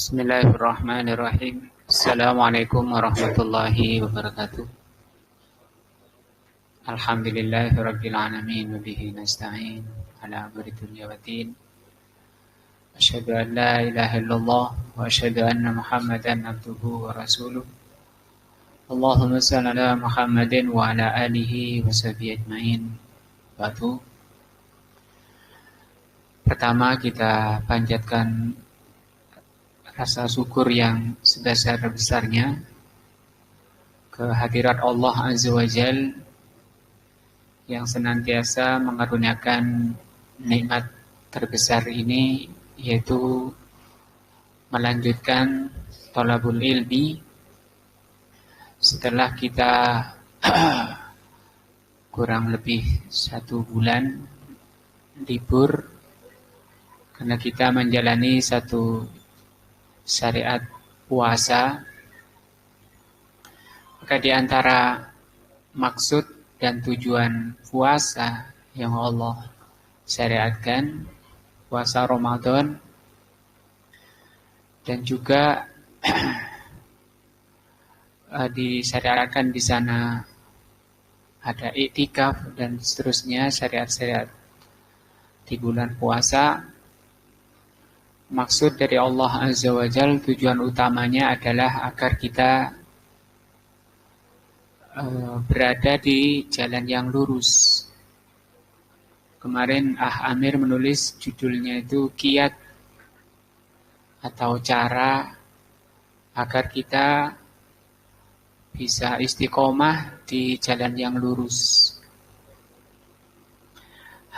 Bismillahirrahmanirrahim. Assalamualaikum warahmatullahi wabarakatuh. Alhamdulillahirabbil alamin wa bihi nasta'in ala amri dunya waddin. Asyhadu an la ilaha illallah wa asyhadu anna Muhammadan abduhu wa rasuluh. Allahumma shalli ala Muhammadin wa ala alihi wa sahbihi ajmain. Ba'du. Pertama kita panjatkan rasa syukur yang sebesar-besarnya kehadirat Allah Azza wa Jal yang senantiasa mengaruniakan nikmat terbesar ini, yaitu melanjutkan thalabul ilmi setelah kita kurang lebih 1 bulan libur karena kita menjalani satu syariat puasa. Maka di antara maksud dan tujuan puasa yang Allah syariatkan, puasa Ramadan, dan juga disyariatkan di sana ada iktikaf dan seterusnya syariat-syariat di bulan puasa. Maksud dari Allah Azza wa Jal, tujuan utamanya adalah agar kita berada di jalan yang lurus. Kemarin Amir menulis judulnya itu kiat atau cara agar kita bisa istiqomah di jalan yang lurus.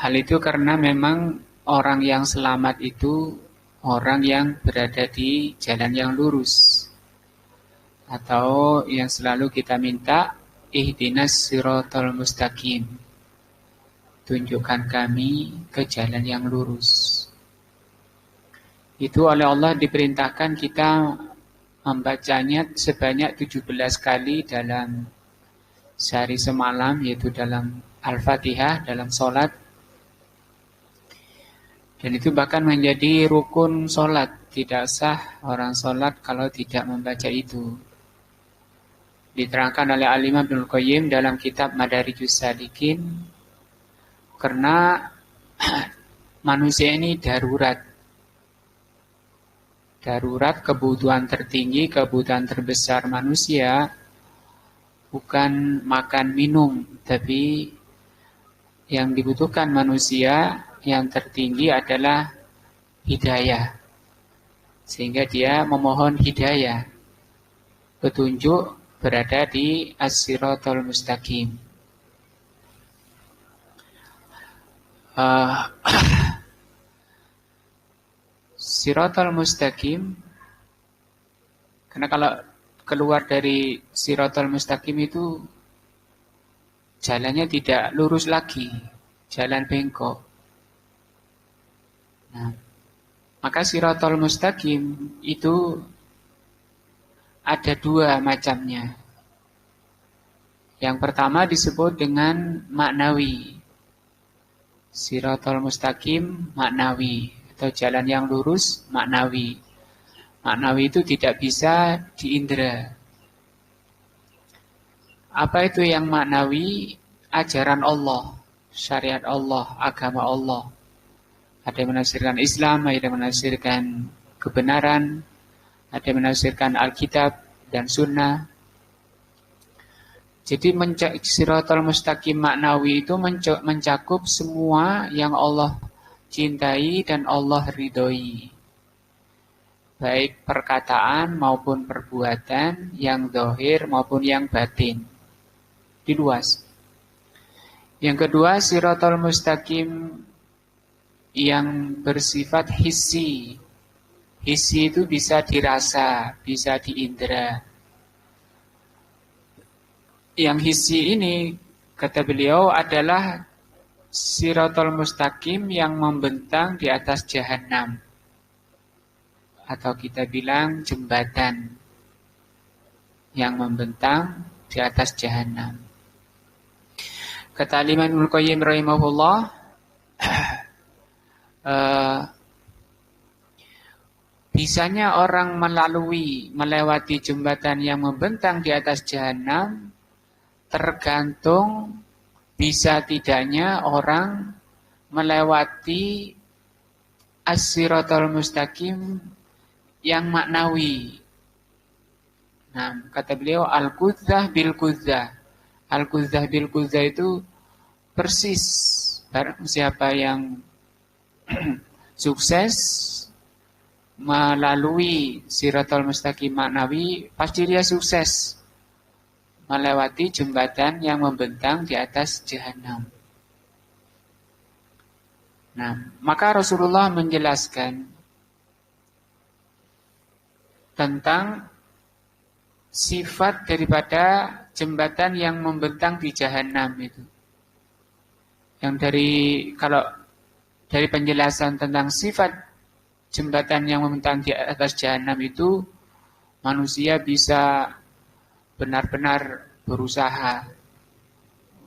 Hal itu karena memang orang yang selamat itu orang yang berada di jalan yang lurus, atau yang selalu kita minta, ihdinas siratal mustaqim, tunjukkan kami ke jalan yang lurus. Itu oleh Allah diperintahkan kita membacanya sebanyak 17 kali dalam sehari semalam, yaitu dalam Al-Fatihah, dalam sholat. Dan itu bahkan menjadi rukun sholat. Tidak sah orang sholat kalau tidak membaca itu. Diterangkan oleh Al-Imam Ibnul Qayyim dalam kitab Madarijus Salikin. Karena manusia ini darurat. Darurat, kebutuhan tertinggi, kebutuhan terbesar manusia bukan makan minum, tapi yang dibutuhkan manusia yang tertinggi adalah hidayah. Sehingga dia memohon hidayah, petunjuk berada di as-siratal mustaqim. Siratal mustaqim, karena kalau keluar dari siratal mustaqim itu jalannya tidak lurus lagi, jalan bengkok. Nah, maka siratal mustaqim itu ada 2 macamnya. Yang pertama disebut dengan maknawi. Siratal mustaqim maknawi, atau jalan yang lurus maknawi. Maknawi itu tidak bisa diindra. Apa itu yang maknawi? Ajaran Allah, syariat Allah, agama Allah. Ada yang menafsirkan Islam, ada yang menafsirkan kebenaran, ada yang menafsirkan Alkitab dan Sunnah. Jadi siratal mustaqim maknawi itu mencakup semua yang Allah cintai dan Allah ridhoi. Baik perkataan maupun perbuatan, yang zahir maupun yang batin. Diluas. Yang kedua, siratal mustaqim yang bersifat hissi. Hissi itu bisa dirasa, bisa diindra. Yang hissi ini, kata beliau, adalah siratal mustaqim yang membentang di atas jahanam. Atau kita bilang jembatan yang membentang di atas jahanam. Kata Imam Ibnul Qayyim rahimahullah, Bisanya orang melewati jembatan yang membentang di atas jahanam tergantung bisa tidaknya orang melewati as-siratal mustaqim yang maknawi. Nah, kata beliau al-qudzah bil qudzah. Al-qudzah bil qudzah itu persis barang siapa yang sukses melalui siratal mustaqim maknawi, pasti dia sukses melewati jembatan yang membentang di atas jahanam. Nah, maka Rasulullah menjelaskan tentang sifat daripada jembatan yang membentang di jahanam itu. Yang kalau dari penjelasan tentang sifat jembatan yang membentang di atas jahanam itu, manusia bisa benar-benar berusaha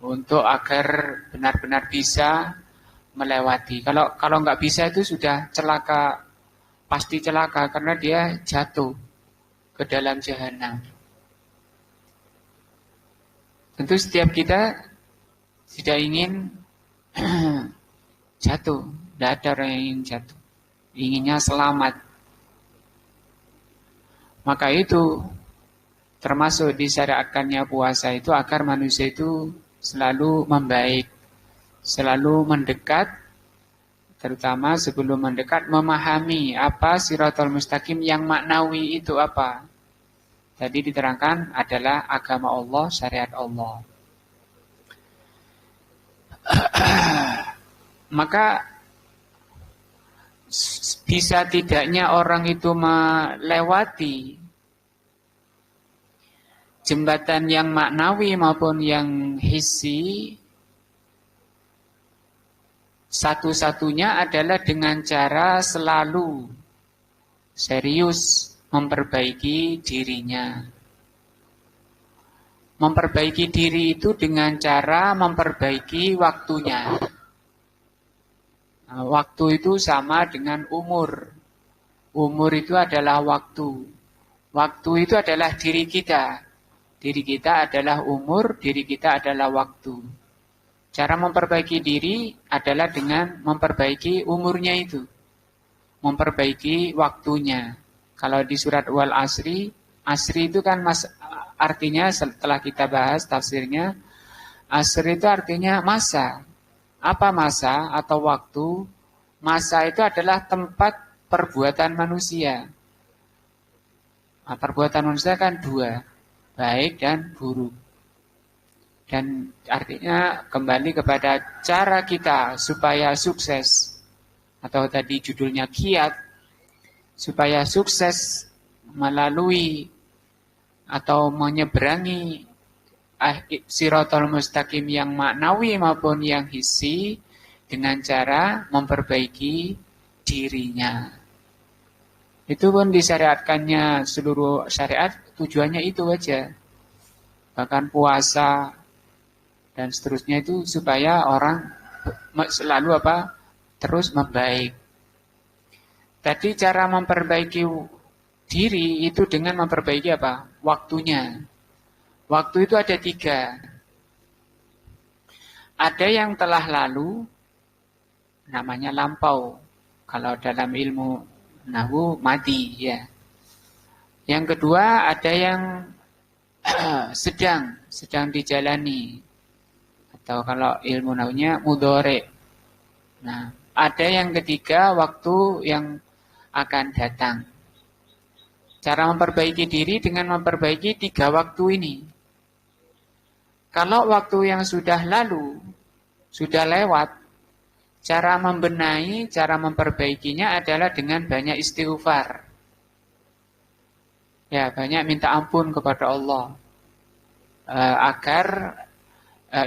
untuk agar benar-benar bisa melewati. Kalau nggak bisa itu sudah celaka, pasti celaka karena dia jatuh ke dalam jahanam. Tentu setiap kita tidak ingin jatuh, tidak ada orang yang ingin jatuh, inginnya selamat. Maka itu termasuk disyariatkannya puasa itu agar manusia itu selalu membaik, selalu mendekat, terutama sebelum mendekat memahami apa siratal mustaqim yang maknawi itu apa. Tadi diterangkan adalah agama Allah, syariat Allah. Maka bisa tidaknya orang itu melewati jembatan yang maknawi maupun yang hissi, satu-satunya adalah dengan cara selalu serius memperbaiki dirinya. Memperbaiki diri itu dengan cara memperbaiki waktunya. Nah, waktu itu sama dengan umur. Umur itu adalah waktu. Waktu itu adalah diri kita. Diri kita adalah umur, diri kita adalah waktu. Cara memperbaiki diri adalah dengan memperbaiki umurnya itu. Memperbaiki waktunya. Kalau di surat Wal Asri, Asri itu kan artinya setelah kita bahas tafsirnya, Asri itu artinya masa. Apa masa atau waktu? Masa itu adalah tempat perbuatan manusia. Nah, perbuatan manusia kan dua, baik dan buruk. Dan artinya kembali kepada cara kita supaya sukses. Atau tadi judulnya kiat. Supaya sukses melalui atau menyeberangi siratal mustaqim yang maknawi maupun yang hissi dengan cara memperbaiki dirinya. Itu pun disyariatkannya seluruh syariat, tujuannya itu aja. Bahkan puasa dan seterusnya itu supaya orang selalu terus membaik. Tadi cara memperbaiki diri itu dengan memperbaiki waktunya. Waktu itu ada 3. Ada yang telah lalu, namanya lampau. Kalau dalam ilmu nahwu madi, ya. Yang kedua ada yang sedang dijalani. Atau kalau ilmu nahwunya mudhari'. Nah, ada yang ketiga waktu yang akan datang. Cara memperbaiki diri dengan memperbaiki 3 waktu ini. Kalau waktu yang sudah lalu, sudah lewat, cara membenahi, cara memperbaikinya adalah dengan banyak istighfar. Ya, banyak minta ampun kepada Allah. Agar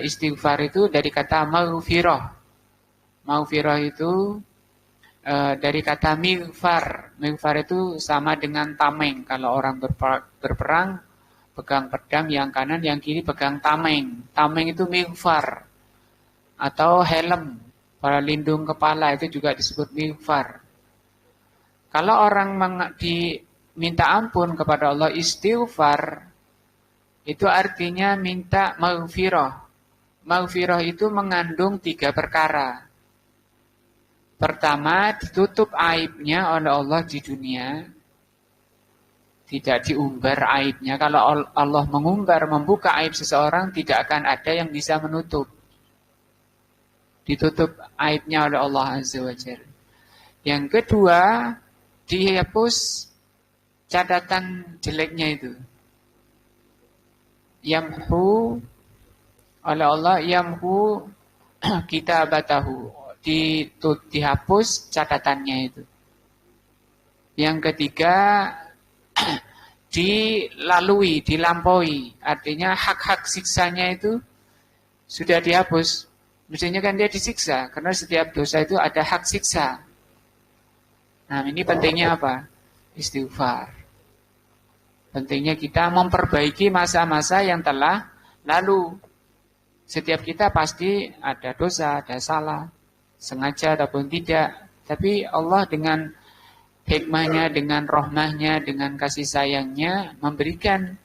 istighfar itu dari kata maghfirah. Maghfirah itu dari kata mighfar. Mighfar itu sama dengan tameng. Kalau orang berperang, pegang pedang yang kanan, yang kiri pegang tameng. Tameng itu mighfar. Atau helm, pelindung kepala itu juga disebut mighfar. Kalau orang diminta ampun kepada Allah, istighfar, itu artinya minta maghfirah. Maghfirah itu mengandung 3 perkara. Pertama, ditutup aibnya oleh Allah di dunia. Tidak diumbar aibnya. Kalau Allah mengumbar, membuka aib seseorang, tidak akan ada yang bisa menutup. Ditutup aibnya oleh Allah Azza wa Jalla. Yang kedua, dihapus catatan jeleknya itu. Yamhu oleh Allah, yamhu kitabatahu, dihapus catatannya itu. Yang ketiga, dilalui, dilampaui, artinya hak-hak siksanya itu sudah dihapus. Mestinya kan dia disiksa, karena setiap dosa itu ada hak siksa. Nah, ini pentingnya apa? Istighfar. Pentingnya kita memperbaiki masa-masa yang telah lalu. Setiap kita pasti ada dosa, ada salah, sengaja ataupun tidak. Tapi Allah dengan hikmahnya, dengan rahmahnya, dengan kasih sayangnya memberikan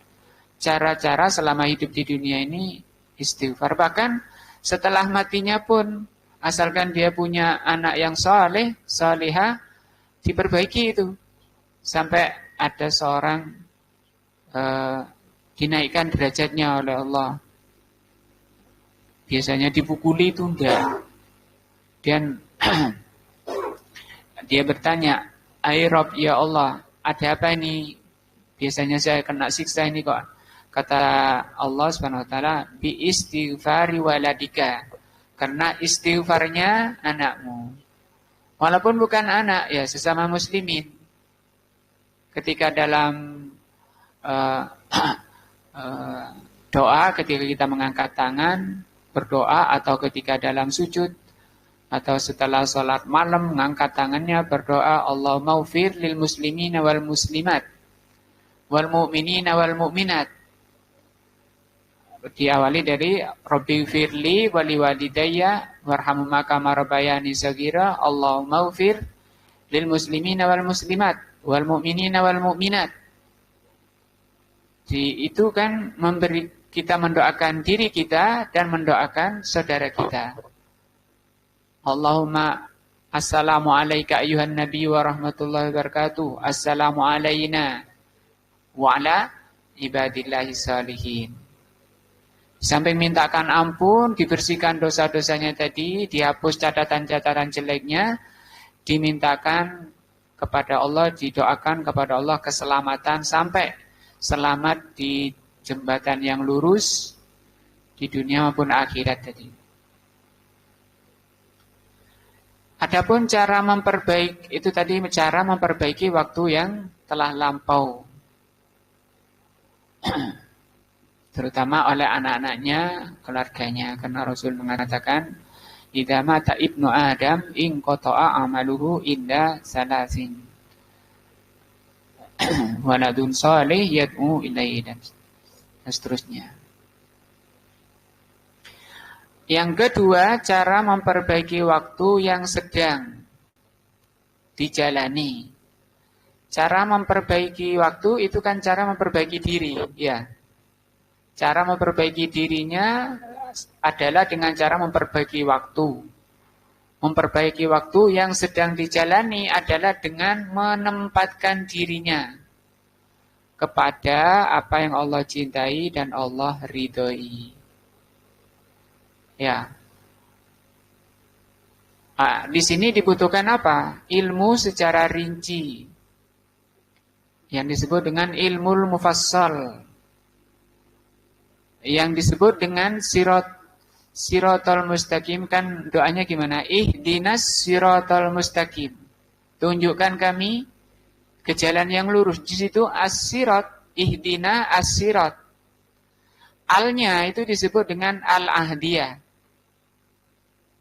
cara-cara selama hidup di dunia ini istighfar. Bahkan setelah matinya pun, asalkan dia punya anak yang soleh, solehah, diperbaiki itu. Sampai ada seorang dinaikkan derajatnya oleh Allah. Biasanya dipukuli itu enggak. Dan dia bertanya, "Ai Rabb, ya Allah, ada apa ini? Biasanya saya kena siksa ini kok." Kata Allah Subhanahu wa taala, "Bi istighfari waladika." Karena istighfarnya anakmu. Walaupun bukan anak, ya sesama muslimin. Ketika dalam doa, ketika kita mengangkat tangan, berdoa, atau ketika dalam sujud, atau setelah sholat malam, mengangkat tangannya, berdoa, Allahumma ufir lil muslimina wal muslimat, wal mu'minina wal mu'minat. Diawali dari Rabbi firli wali walidayya warhamhuma kama rabbayani shaghira, Allahumma ufir lil muslimina wal muslimat wal mu'minina wal mu'minat. Itu kan memberi kita mendoakan diri kita dan mendoakan saudara kita. Allahumma assalamu alayka ayyuhan nabi wa rahmatullahi wa barakatuh. Assalamu alayna wa ala ibadillahi salihin. Sampai mintakan ampun, dibersihkan dosa-dosanya tadi, dihapus catatan-catatan jeleknya, dimintakan kepada Allah, didoakan kepada Allah keselamatan sampai selamat di jembatan yang lurus di dunia maupun akhirat tadi. Adapun cara memperbaiki itu tadi, cara memperbaiki waktu yang telah lampau. Terutama oleh anak-anaknya, keluarganya, karena Rasul mengatakan, "Idza mata ibnu Adam in qata'a amaluhu illa salasin." Waladun salih yad'u ilaihi, dan seterusnya. Yang kedua, cara memperbaiki waktu yang sedang dijalani. Cara memperbaiki waktu itu kan cara memperbaiki diri, ya. Cara memperbaiki dirinya adalah dengan cara memperbaiki waktu. Memperbaiki waktu yang sedang dijalani adalah dengan menempatkan dirinya kepada apa yang Allah cintai dan Allah ridhoi. Ya. Di sini dibutuhkan apa? Ilmu secara rinci. Yang disebut dengan ilmul mufassal. Yang disebut dengan Siratal mustaqim, kan doanya gimana? Ihdinas siratal mustaqim. Tunjukkan kami ke jalan yang lurus. Di situ as-sirat, ihdina as-sirat. Alnya itu disebut dengan al-ahdiyah.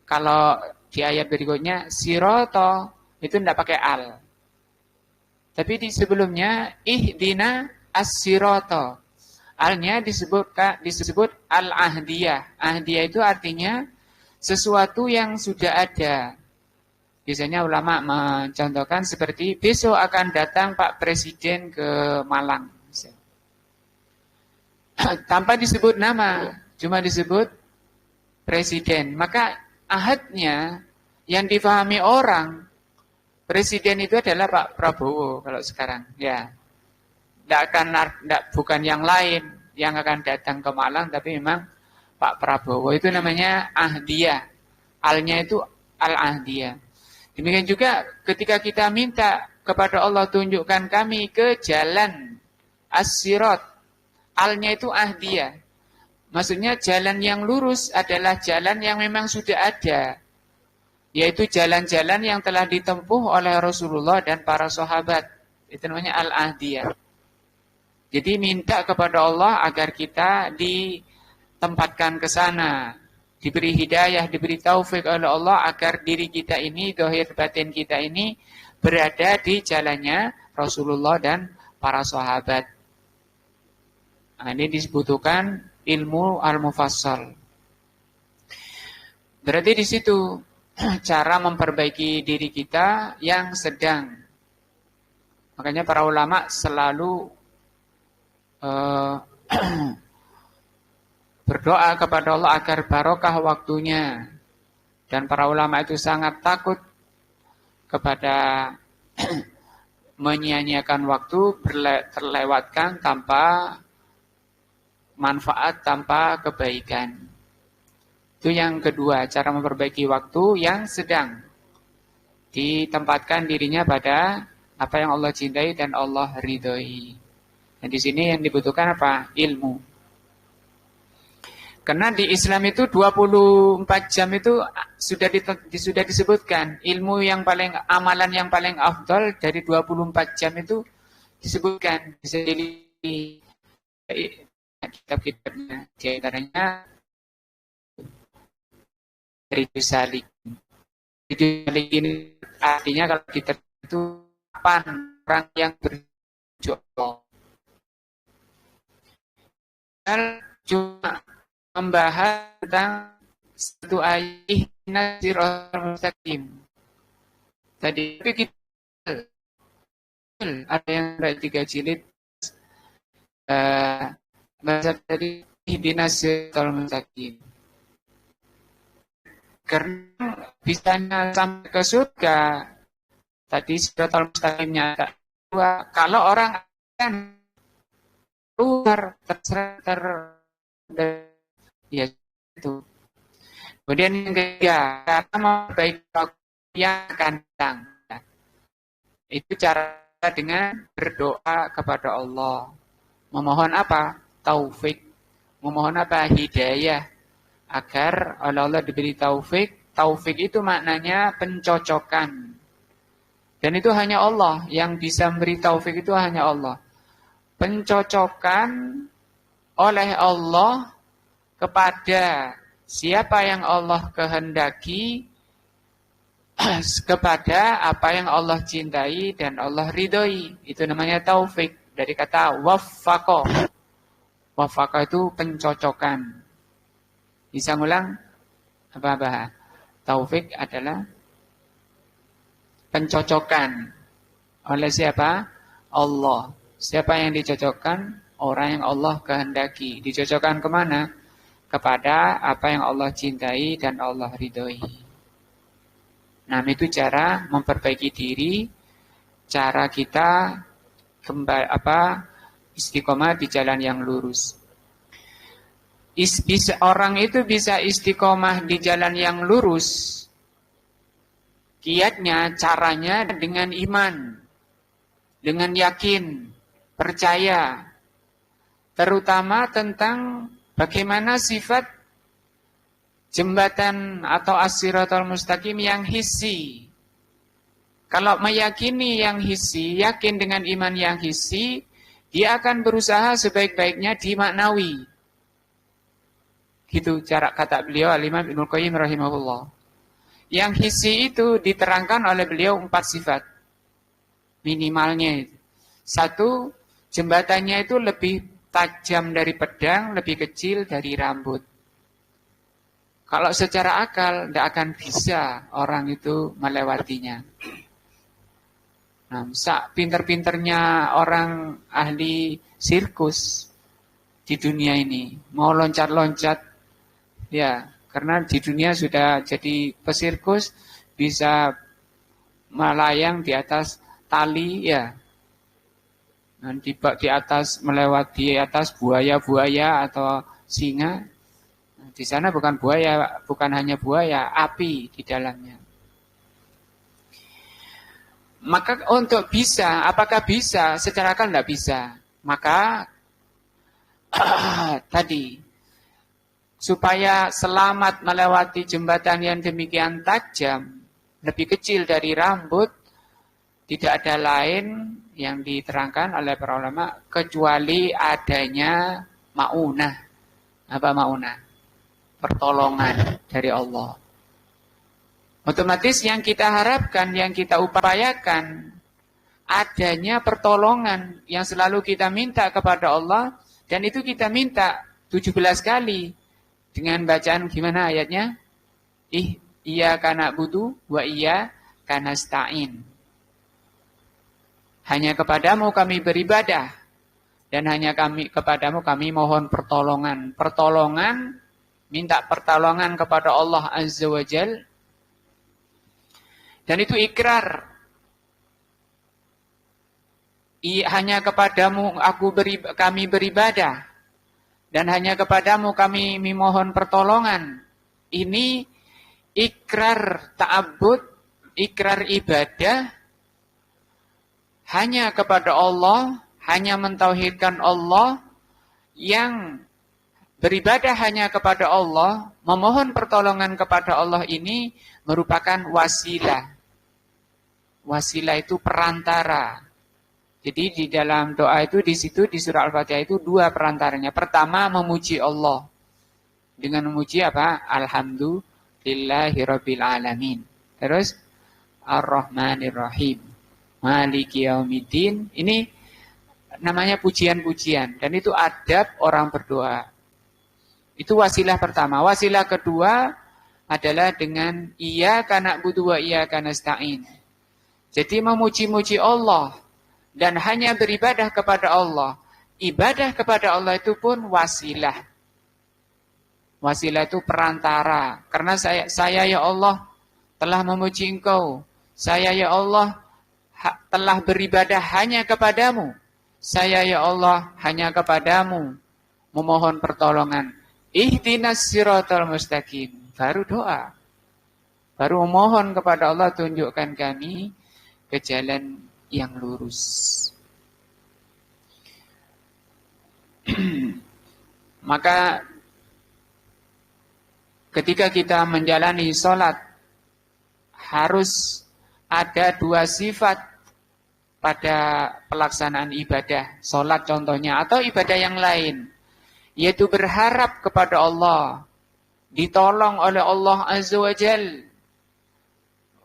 Kalau di ayat berikutnya sirata itu tidak pakai al. Tapi di sebelumnya ihdina as-sirata. Alnya disebut al-ahdiyah. Ahdiyah itu artinya sesuatu yang sudah ada. Biasanya ulama mencontohkan seperti besok akan datang Pak Presiden ke Malang. Tanpa disebut nama, cuma disebut presiden. Maka ahadnya yang difahami orang, presiden itu adalah Pak Prabowo kalau sekarang. Ya, bukan yang lain yang akan datang ke Malang, tapi memang Pak Prabowo. Itu namanya ahdiyah. Alnya itu al-ahdiyah. Demikian juga ketika kita minta kepada Allah, tunjukkan kami ke jalan as-sirat. Alnya itu ahdiyah. Maksudnya jalan yang lurus adalah jalan yang memang sudah ada. Yaitu jalan-jalan yang telah ditempuh oleh Rasulullah dan para sahabat. Itu namanya al-ahdiyah. Jadi minta kepada Allah agar kita ditempatkan ke sana. Diberi hidayah, diberi taufik oleh Allah agar diri kita ini, zahir batin kita ini berada di jalannya Rasulullah dan para sahabat. Nah, ini dibutuhkan ilmu al-mufassal. Berarti di situ cara memperbaiki diri kita yang sedang. Makanya para ulama selalu berdoa kepada Allah agar barokah waktunya. Dan para ulama itu sangat takut kepada menyia-nyiakan waktu, terlewatkan tanpa manfaat, tanpa kebaikan. Itu yang kedua, cara memperbaiki waktu yang sedang. Ditempatkan dirinya pada apa yang Allah cintai dan Allah ridhoi. Dan di sini yang dibutuhkan apa? Ilmu. Karena di Islam itu 24 jam itu sudah disebutkan. Ilmu yang paling, amalan yang paling afdal dari 24 jam itu disebutkan. Bisa dilihat kitab-kitabnya. Di antaranya Rijus Salikin. Rijus Salikin artinya kalau kitab itu kapan orang yang berjuang. Cuma membahas tentang satu ayat Siratal Mustaqim. Tadi kita ada yang ada 3 jilid bahasa dari Ihdinas Siratal Mustaqim. Karena bisanya sampai ke surga, tadi Siratal Mustaqimnya ada 2. Kalau orang akan keluar ya itu. Kemudian yang ketiga, cara memperbaiki waktu yang akan datang. Itu cara dengan berdoa kepada Allah. Memohon apa? Taufik. Memohon apa? Hidayah. Agar oleh Allah diberi taufik. Taufik itu maknanya pencocokan. Dan itu hanya Allah. Yang bisa memberi taufik itu hanya Allah. Pencocokan oleh Allah kepada siapa yang Allah kehendaki, kepada apa yang Allah cintai dan Allah ridhoi. Itu namanya taufik. Dari kata waffaqo. Waffaqo itu pencocokan. Bisa ngulang? Apa? Taufik adalah pencocokan. Oleh siapa? Allah. Siapa yang dicocokkan? Orang yang Allah kehendaki. Dicocokkan kemana? Kepada apa yang Allah cintai dan Allah ridhoi. Nah, itu cara memperbaiki diri, cara kita istiqomah di jalan yang lurus. Orang itu bisa istiqomah di jalan yang lurus. Kiatnya, caranya dengan iman, dengan yakin, percaya, terutama tentang bagaimana sifat jembatan atau as-siratal mustaqim yang hissi. Kalau meyakini yang hissi, yakin dengan iman yang hissi, dia akan berusaha sebaik-baiknya di maknawi. Gitu cara kata beliau Al-Imam Ibnul Qayyim rahimahullah. Yang hissi itu diterangkan oleh beliau 4 sifat. Minimalnya. 1, jembatannya itu lebih tajam dari pedang, lebih kecil dari rambut. Kalau secara akal tidak akan bisa orang itu melewatinya. Nah, pinter-pinternya orang ahli sirkus di dunia ini mau loncat-loncat, ya, karena di dunia sudah jadi pesirkus, bisa melayang di atas tali, ya, nanti di atas melewati atas buaya-buaya atau singa. Di sana bukan buaya, bukan hanya buaya, api di dalamnya. Maka untuk bisa, apakah bisa? Secara akal tidak bisa. Maka tadi, supaya selamat melewati jembatan yang demikian tajam, lebih kecil dari rambut, tidak ada lain yang diterangkan oleh para ulama kecuali adanya maunah. Apa maunah? Pertolongan dari Allah. Otomatis yang kita harapkan, yang kita upayakan, adanya pertolongan yang selalu kita minta kepada Allah, dan itu kita minta 17 kali dengan bacaan gimana ayatnya? Iyyaka na'budu wa iyyaka nasta'in. Hanya kepadamu kami beribadah, dan hanya kepadamu kami mohon pertolongan. Pertolongan, minta pertolongan kepada Allah Azza wa Jalla. Dan itu ikrar. Hanya kepadamu kami beribadah, dan hanya kepadamu kami memohon pertolongan. Ini ikrar ta'abbud, ikrar ibadah hanya kepada Allah, hanya mentauhidkan Allah, yang beribadah hanya kepada Allah, memohon pertolongan kepada Allah ini merupakan wasilah. Wasilah itu perantara. Jadi di dalam doa itu, di situ di surah Al-Fatihah itu dua perantaranya. Pertama, memuji Allah. Dengan memuji apa? Alhamdulillahirabbil alamin. Terus Ar-Rahmanir-Rahim, Maliki Yaumiddin. Ini namanya pujian-pujian, dan itu adab orang berdoa. Itu wasilah pertama. Wasilah kedua adalah dengan iyyaka na'budu wa iyyaka nasta'in. Jadi memuji-muji Allah dan hanya beribadah kepada Allah. Ibadah kepada Allah itu pun wasilah. Wasilah itu perantara. Karena saya ya Allah telah memuji Engkau. Saya ya Allah telah beribadah hanya kepadamu. Saya ya Allah hanya kepadamu memohon pertolongan. Ihdinas siratal mustaqim. Baru doa. Baru memohon kepada Allah, tunjukkan kami ke jalan yang lurus. Maka ketika kita menjalani sholat, harus ada dua sifat pada pelaksanaan ibadah. Sholat contohnya, atau ibadah yang lain. Yaitu berharap kepada Allah, ditolong oleh Allah Azza wa Jalla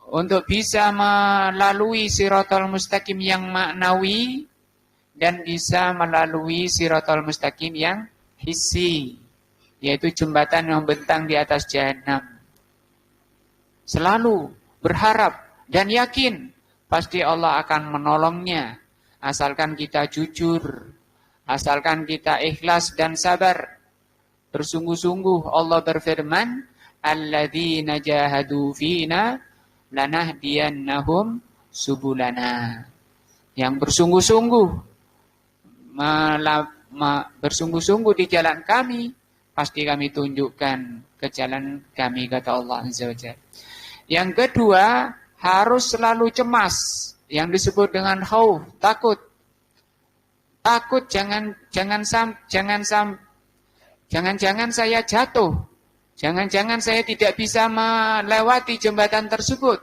untuk bisa melalui siratal mustaqim yang maknawi dan bisa melalui siratal mustaqim yang hissi, yaitu jembatan yang membentang di atas jahanam. Selalu berharap dan yakin pasti Allah akan menolongnya, asalkan kita jujur, asalkan kita ikhlas dan sabar. Bersungguh-sungguh Allah berfirman, alladzina jahadu fina lanahdiyannahum subulana. Yang bersungguh-sungguh bersungguh-sungguh di jalan kami, pasti kami tunjukkan ke jalan kami, kata Allah Azza wa Jalla. Yang kedua, harus selalu cemas, yang disebut dengan khauf, takut. Takut jangan-jangan saya jatuh. Jangan-jangan saya tidak bisa melewati jembatan tersebut.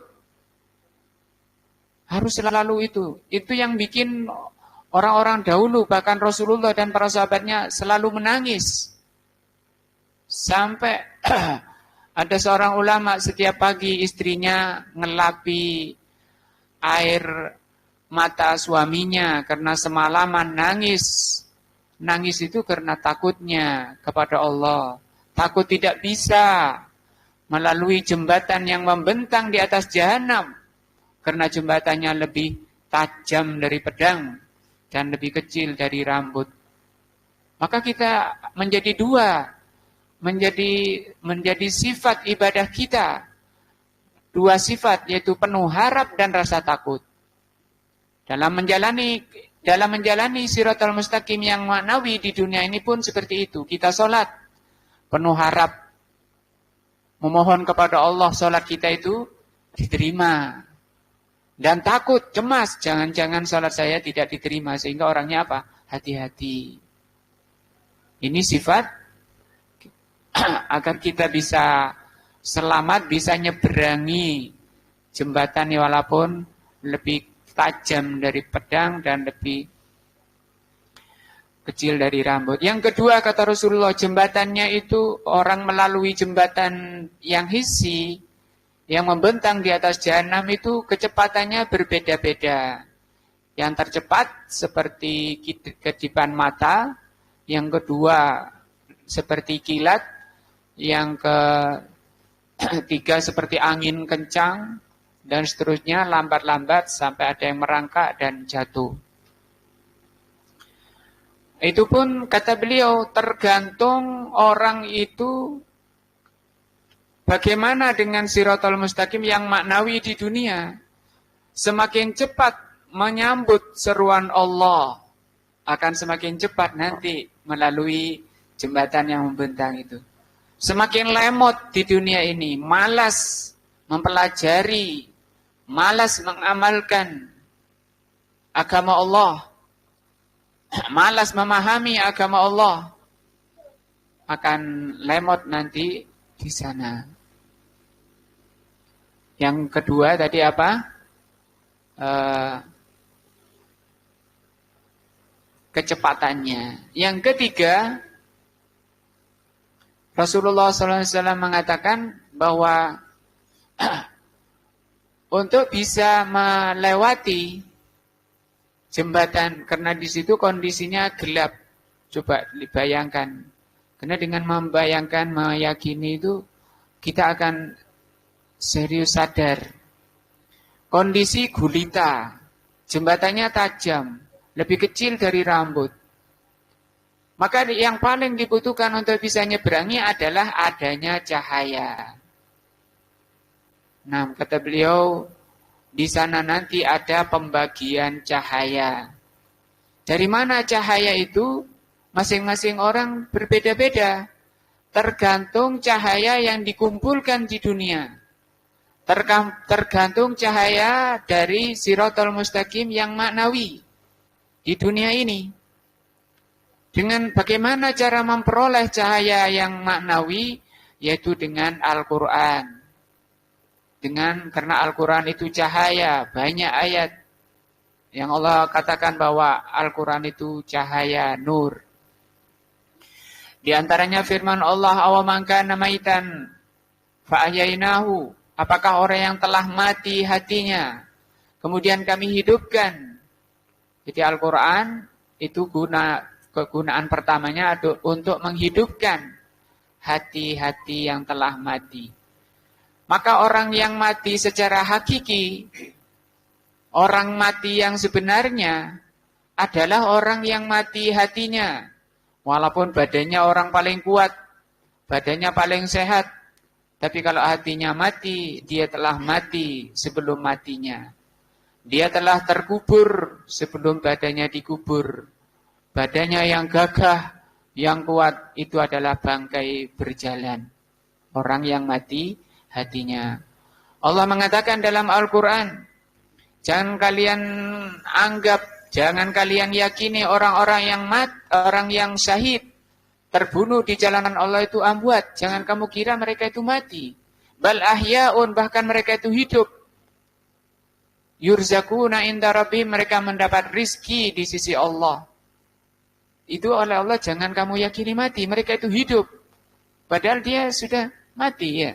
Harus selalu itu. Itu yang bikin orang-orang dahulu, bahkan Rasulullah dan para sahabatnya selalu menangis. Sampai ada seorang ulama setiap pagi istrinya ngelapi air mata suaminya karena semalaman nangis. Nangis itu karena takutnya kepada Allah. Takut tidak bisa melalui jembatan yang membentang di atas jahanam, karena jembatannya lebih tajam dari pedang dan lebih kecil dari rambut. Maka kita menjadi dua, menjadi sifat ibadah kita. Dua sifat, yaitu penuh harap dan rasa takut. Dalam menjalani Shiratal Mustaqim yang maknawi di dunia ini pun seperti itu. Kita sholat penuh harap, memohon kepada Allah sholat kita itu diterima. Dan takut, cemas, jangan-jangan sholat saya tidak diterima. Sehingga orangnya apa? Hati-hati. Ini sifat agar kita bisa selamat, bisa nyeberangi jembatan walaupun lebih tajam dari pedang dan lebih kecil dari rambut. Yang kedua, kata Rasulullah, jembatannya itu orang melalui jembatan yang hissi, yang membentang di atas jahanam itu kecepatannya berbeda-beda. Yang tercepat seperti kedipan mata, yang kedua seperti kilat, yang ketiga seperti angin kencang, dan seterusnya lambat-lambat sampai ada yang merangkak dan jatuh. Itu pun kata beliau tergantung orang itu bagaimana dengan Shiratal Mustaqim yang maknawi di dunia. Semakin cepat menyambut seruan Allah, akan semakin cepat nanti melalui jembatan yang membentang itu. Semakin lemot di dunia ini, malas mempelajari, malas mengamalkan agama Allah, malas memahami agama Allah, akan lemot nanti di sana. Yang kedua tadi apa? Kecepatannya. Yang ketiga, Rasulullah SAW mengatakan bahwa untuk bisa melewati jembatan, karena di situ kondisinya gelap. Coba dibayangkan. Karena dengan membayangkan, meyakini itu, kita akan serius sadar. Kondisi gulita, jembatannya tajam, lebih kecil dari rambut. Maka yang paling dibutuhkan untuk bisa nyeberangi adalah adanya cahaya. Nah, kata beliau, di sana nanti ada pembagian cahaya. Dari mana cahaya itu? Masing-masing orang berbeda-beda. Tergantung cahaya yang dikumpulkan di dunia. Tergantung cahaya dari Shiratal Mustaqim yang maknawi di dunia ini. Dengan bagaimana cara memperoleh cahaya yang maknawi? Yaitu dengan Al-Quran. Karena Al-Quran itu cahaya, banyak ayat yang Allah katakan bahwa Al-Quran itu cahaya, nur. Di antaranya firman Allah, awaman kana maitan fa'ahyainahu. Apakah orang yang telah mati hatinya, kemudian kami hidupkan. Jadi Al-Quran itu kegunaan pertamanya untuk menghidupkan hati-hati yang telah mati. Maka orang yang mati secara hakiki, orang mati yang sebenarnya adalah orang yang mati hatinya. Walaupun badannya orang paling kuat, badannya paling sehat, tapi kalau hatinya mati, dia telah mati sebelum matinya. Dia telah terkubur sebelum badannya dikubur. Badannya yang gagah, yang kuat, itu adalah bangkai berjalan. Orang yang mati hatinya. Allah mengatakan dalam Al-Quran, jangan kalian anggap, jangan kalian yakini orang-orang yang syahid, terbunuh di jalanan Allah itu amwat. Jangan kamu kira mereka itu mati. Bal ahyaun, bahkan mereka itu hidup. Yurzakuna inda rabbihim, mereka mendapat rizki di sisi Allah. Itu oleh Allah, jangan kamu yakini mati, mereka itu hidup. Padahal dia sudah mati ya.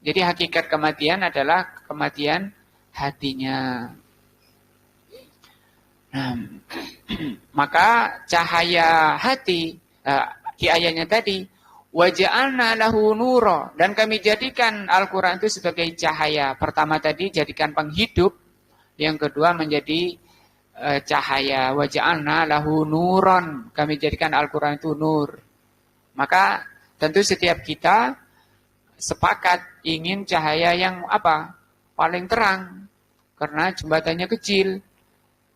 Jadi hakikat kematian adalah kematian hatinya. Nah, maka cahaya hati di ayatnya tadi, Wa ja'alna lahu nura, dan kami jadikan Al-Qur'an itu sebagai cahaya. Pertama tadi jadikan penghidup, yang kedua menjadi cahaya. Wa ja'alna lahu nuron, kami jadikan Al-Qur'an itu nur. Maka tentu setiap kita sepakat ingin cahaya yang apa? Paling terang. Karena jembatannya kecil,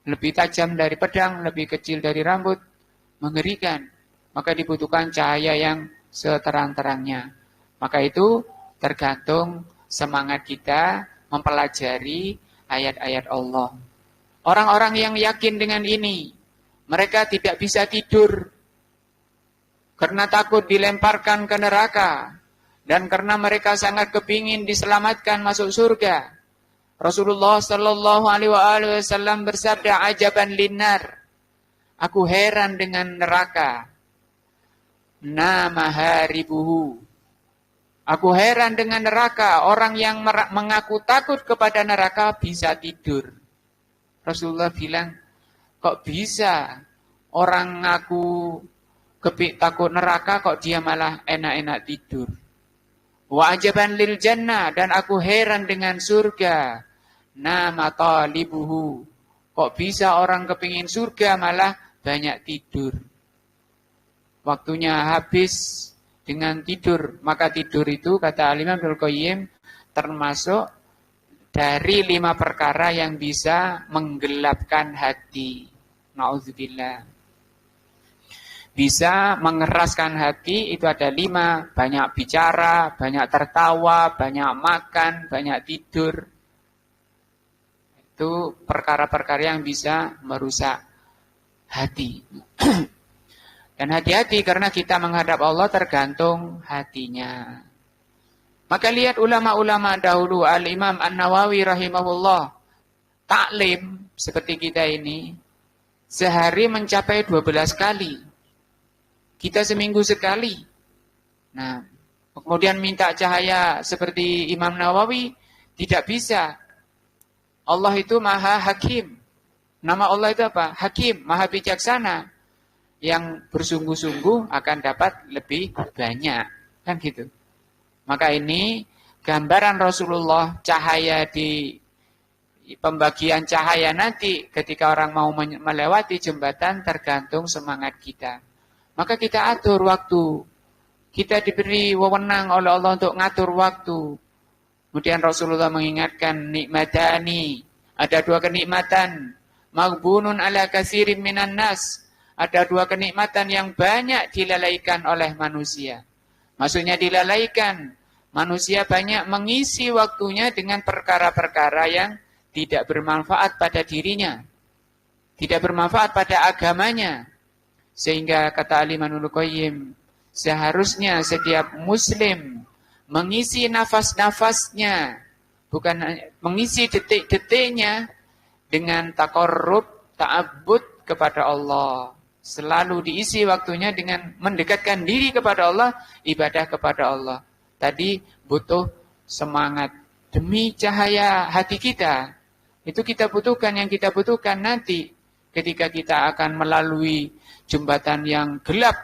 lebih tajam dari pedang, lebih kecil dari rambut, mengerikan. Maka dibutuhkan cahaya yang seterang-terangnya. Maka itu tergantung semangat kita mempelajari ayat-ayat Allah. Orang-orang yang yakin dengan ini, mereka tidak bisa tidur karena takut dilemparkan ke neraka dan karena mereka sangat kepingin diselamatkan masuk surga. Rasulullah Shallallahu Alaihi Wasallam bersabda, "Ajaban linnar, aku heran dengan neraka. Nama haribuhu, aku heran dengan neraka. Orang yang mengaku takut kepada neraka bisa tidur." Rasulullah bilang, kok bisa orang ngaku takut neraka kok dia malah enak-enak tidur. Wa ajaban lil jannah, dan aku heran dengan surga. Nama talibuhu, kok bisa orang kepingin surga malah banyak tidur. Waktunya habis dengan tidur. Maka tidur itu, kata Al-Imam Ibnul Qayyim, termasuk dari 5 perkara yang bisa menggelapkan hati. Na'udzubillah. Bisa mengeraskan hati itu ada 5. Banyak bicara, banyak tertawa, banyak makan, banyak tidur. Itu perkara-perkara yang bisa merusak hati. Dan hati-hati karena kita menghadap Allah tergantung hatinya. Maka lihat ulama-ulama dahulu, Al-Imam An-Nawawi rahimahullah, taklim seperti kita ini, sehari mencapai 12 kali. Kita seminggu sekali. Nah, kemudian minta cahaya seperti Imam Nawawi, tidak bisa. Allah itu Maha Hakim. Nama Allah itu apa? Hakim, Maha Bijaksana. Yang bersungguh-sungguh akan dapat lebih banyak. Kan gitu. Maka ini gambaran Rasulullah, cahaya di pembagian cahaya nanti ketika orang mau melewati jembatan tergantung semangat kita. Maka kita atur waktu. Kita diberi wewenang oleh Allah untuk ngatur waktu. Kemudian Rasulullah mengingatkan nikmatani. Ada 2 kenikmatan. Maghbunun ala katsirin minan nas. Ada 2 kenikmatan yang banyak dilalaikan oleh manusia. Maksudnya dilalaikan. Manusia banyak mengisi waktunya dengan perkara-perkara yang tidak bermanfaat pada dirinya. Tidak bermanfaat pada agamanya. Sehingga kata Al-Imam Ibnul Qayyim, seharusnya setiap muslim mengisi nafas-nafasnya, bukan mengisi detik-detiknya dengan taqarrub, ta'abbud kepada Allah. Selalu diisi waktunya dengan mendekatkan diri kepada Allah, ibadah kepada Allah. Tadi butuh semangat demi cahaya hati kita. Itu kita butuhkan, yang kita butuhkan nanti ketika kita akan melalui jembatan yang gelap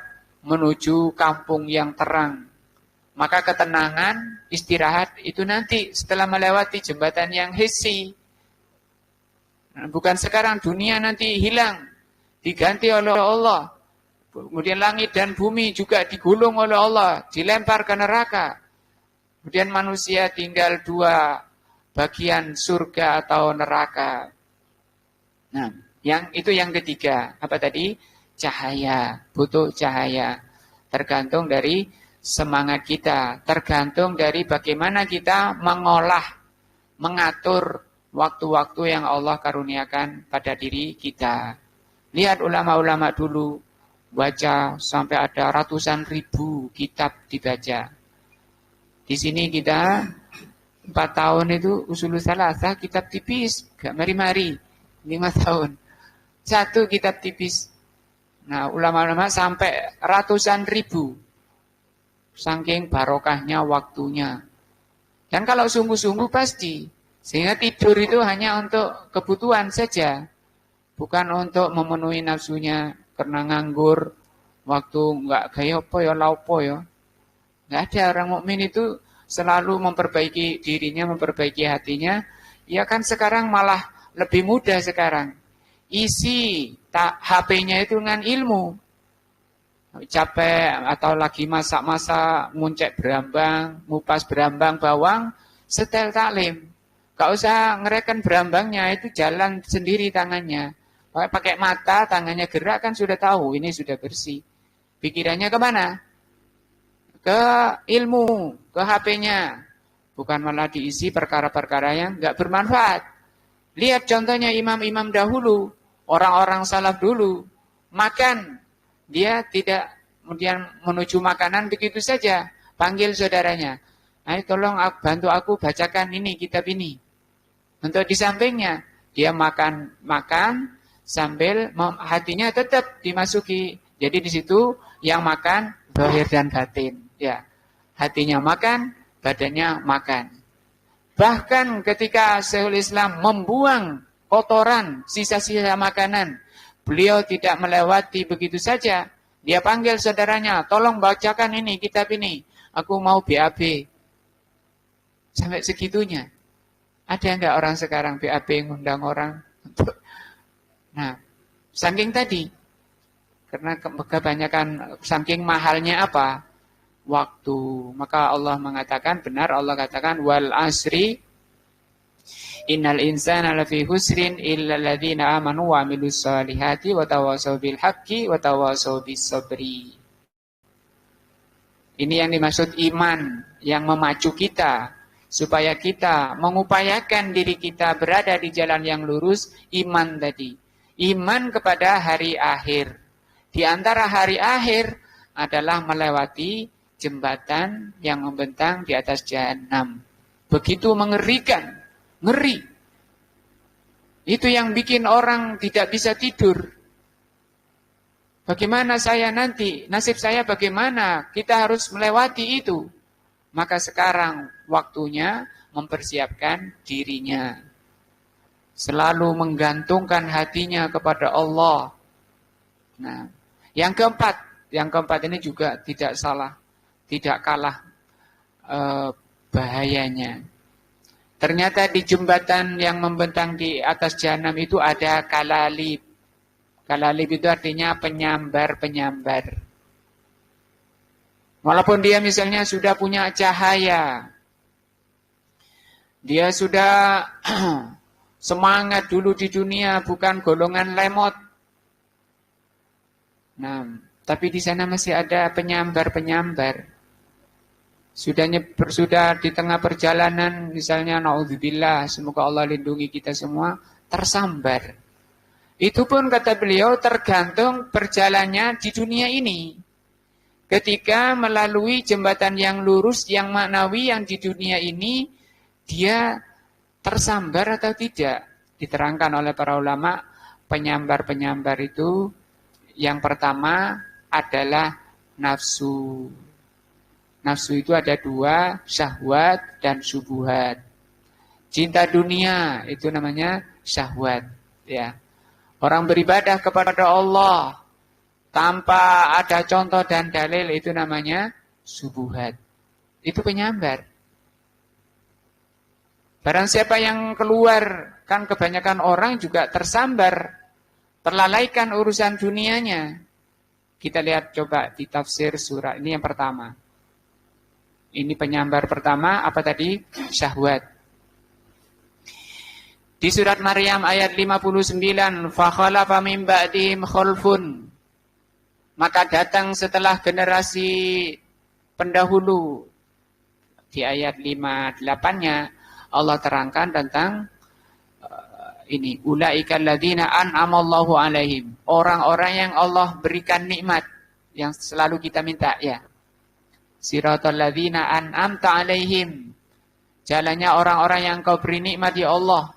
menuju kampung yang terang. Maka ketenangan, istirahat itu nanti setelah melewati jembatan yang hissi. Bukan sekarang, dunia nanti hilang, diganti oleh Allah. Kemudian langit dan bumi juga digulung oleh Allah, dilempar ke neraka. Kemudian manusia tinggal 2 bagian, surga atau neraka. Nah, itu yang ketiga. Apa tadi? Cahaya. Butuh cahaya. Tergantung dari semangat kita. Tergantung dari bagaimana kita mengolah, mengatur waktu-waktu yang Allah karuniakan pada diri kita. Lihat ulama-ulama dulu, baca sampai ada ratusan ribu kitab dibaca. Di sini kita 4 tahun itu usulul salasah, kitab tipis, gak mari-mari. 5 tahun, 1 kitab tipis. Nah, ulama-ulama sampai ratusan ribu. Saking barokahnya waktunya. Dan kalau sungguh-sungguh pasti. Sehingga tidur itu hanya untuk kebutuhan saja. Bukan untuk memenuhi nafsunya karena nganggur. Waktu enggak gaya apa ya, laupo ya. Nggak ada, orang mukmin itu selalu memperbaiki dirinya, memperbaiki hatinya. Ya kan sekarang malah lebih mudah sekarang. Isi HP-nya itu dengan ilmu. Capek atau lagi masak-masak, nguncek berambang, ngupas berambang bawang, setel taklim. Gak usah ngereken berambangnya, itu jalan sendiri tangannya. Pakai mata, tangannya gerak kan sudah tahu, ini sudah bersih. Pikirannya kemana? Ke ilmu, ke HP-nya. Bukan malah diisi perkara-perkara yang gak bermanfaat. Lihat contohnya imam-imam dahulu, orang-orang salaf dulu, makan. Dia tidak kemudian menuju makanan begitu saja. Panggil saudaranya. Ayo tolong bantu aku bacakan ini, kitab ini. Untuk di sampingnya, dia makan sambil hatinya tetap dimasuki. Jadi di situ yang makan zahir dan batin. Ya, hatinya makan, badannya makan. Bahkan ketika Syekhul Islam membuang kotoran, sisa-sisa makanan, beliau tidak melewati begitu saja. Dia panggil saudaranya, tolong bacakan ini, kitab ini. Aku mau BAB. Sampai segitunya. Ada enggak orang sekarang BAB ngundang orang? Nah, saking tadi. Karena kebanyakan, saking mahalnya apa? Waktu. Maka Allah mengatakan, benar Allah katakan, wal asri innal insana lafi husrin illa alladziina aamanu wa 'amilus shalihati wa tawashaw bil haqqi wa tawashaw bis sabri. Ini yang dimaksud iman yang memacu kita supaya kita mengupayakan diri kita berada di jalan yang lurus, iman tadi. Iman kepada hari akhir. Di antara hari akhir adalah melewati jembatan yang membentang di atas jahanam. Begitu mengerikan. Ngeri. Itu yang bikin orang tidak bisa tidur. Bagaimana saya nanti? Nasib saya bagaimana? Kita harus melewati itu. Maka sekarang waktunya mempersiapkan dirinya. Selalu menggantungkan hatinya kepada Allah. Nah, yang keempat ini juga tidak salah, tidak kalah bahayanya. Ternyata di jembatan yang membentang di atas jahanam itu ada kalalib. Kalalib itu artinya penyambar-penyambar. Walaupun dia misalnya sudah punya cahaya, dia sudah semangat dulu di dunia, bukan golongan lemot. Nah, tapi di sana masih ada penyambar-penyambar. Sudah di tengah perjalanan, misalnya naudzubillah, semoga Allah lindungi kita semua, tersambar. Itu pun kata beliau tergantung perjalanannya di dunia ini. Ketika melalui jembatan yang lurus, yang maknawi, yang di dunia ini, dia tersambar atau tidak. Diterangkan oleh para ulama, penyambar-penyambar itu yang pertama adalah nafsu. Nafsu itu ada dua, syahwat dan syubhat. Cinta dunia itu namanya syahwat. Ya. Orang beribadah kepada Allah tanpa ada contoh dan dalil itu namanya syubhat. Itu penyambar. Barang siapa yang keluar, kan kebanyakan orang juga tersambar, terlalaikan urusan dunianya. Kita lihat coba di tafsir surah ini yang pertama. Ini penyambar pertama, apa tadi? Syahwat. Di surat Maryam ayat 59, fakhalafa min ba'dihim khalfun. Maka datang setelah generasi pendahulu. Di ayat 58-nya Allah terangkan tentang ini, ulaikal ladzina an'amallahu alaihim. Orang-orang yang Allah berikan nikmat, yang selalu kita minta ya. Siratal ladzina an'amta alaihim. Jalannya orang-orang yang kau beri nikmat ya Allah.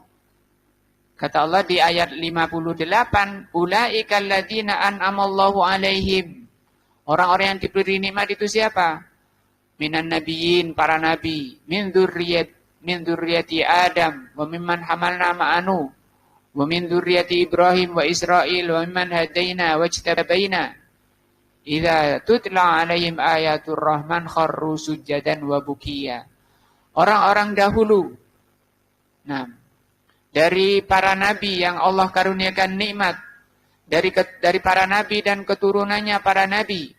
Kata Allah di ayat 58, ulaikal ladzina an'amallahu alaihim. Orang-orang yang diberi nikmat itu siapa? Minan nabiyyin, para nabi, min dzurriyyati Adam, wa mimman hamalna ma'anu, wa min dzurriyyati Ibrahim wa Israil, wa mimman hadaina wajtabaina. Idza tutla 'alaihim ayatur rahman kharru sujadan wa bukiya. Orang-orang dahulu. Nah, dari para nabi yang Allah karuniakan nikmat, dari para nabi dan keturunannya para nabi.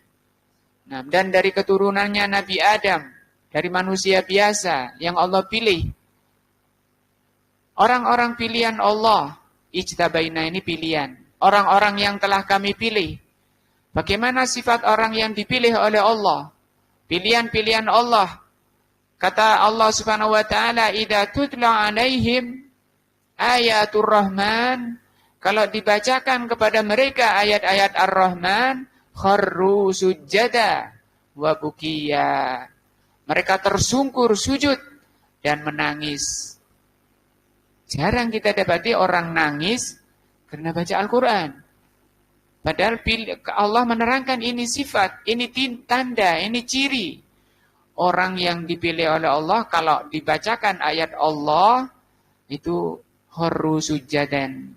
Nah, dan dari keturunannya Nabi Adam, dari manusia biasa yang Allah pilih. Orang-orang pilihan Allah, ijtabaina ini pilihan. Orang-orang yang telah kami pilih. Bagaimana sifat orang yang dipilih oleh Allah? Pilihan-pilihan Allah. Kata Allah Subhanahu wa taala, "Idza tutla 'alaihim ayatur rahman", kalau dibacakan kepada mereka ayat-ayat Ar-Rahman, kharru sujada wa bukiya. Mereka tersungkur sujud dan menangis. Jarang kita dapati orang nangis karena baca Al-Quran. Padahal Allah menerangkan ini sifat, ini tanda, ini ciri. Orang yang dipilih oleh Allah, kalau dibacakan ayat Allah, itu kharru sujadan,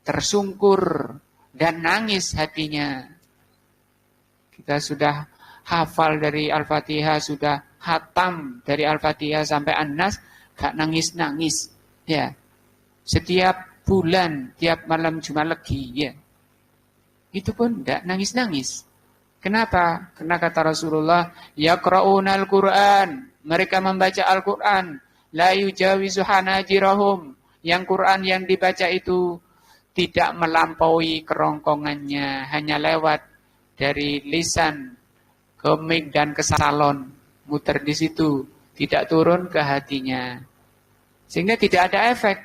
tersungkur dan nangis hatinya. Kita sudah hafal dari Al-Fatihah, sudah hatam dari Al-Fatihah sampai An-Nas, gak nangis-nangis. Ya, setiap bulan, tiap malam Jumat Legi, ya. Itu pun tidak nangis-nangis. Kenapa? Karena kata Rasulullah, yaqra'unal Qur'an, mereka membaca Al-Qur'an, la yujawizu hanajirahum, yang Quran yang dibaca itu tidak melampaui kerongkongannya, hanya lewat dari lisan ke mik dan ke salon, muter di situ, tidak turun ke hatinya. Sehingga tidak ada efek,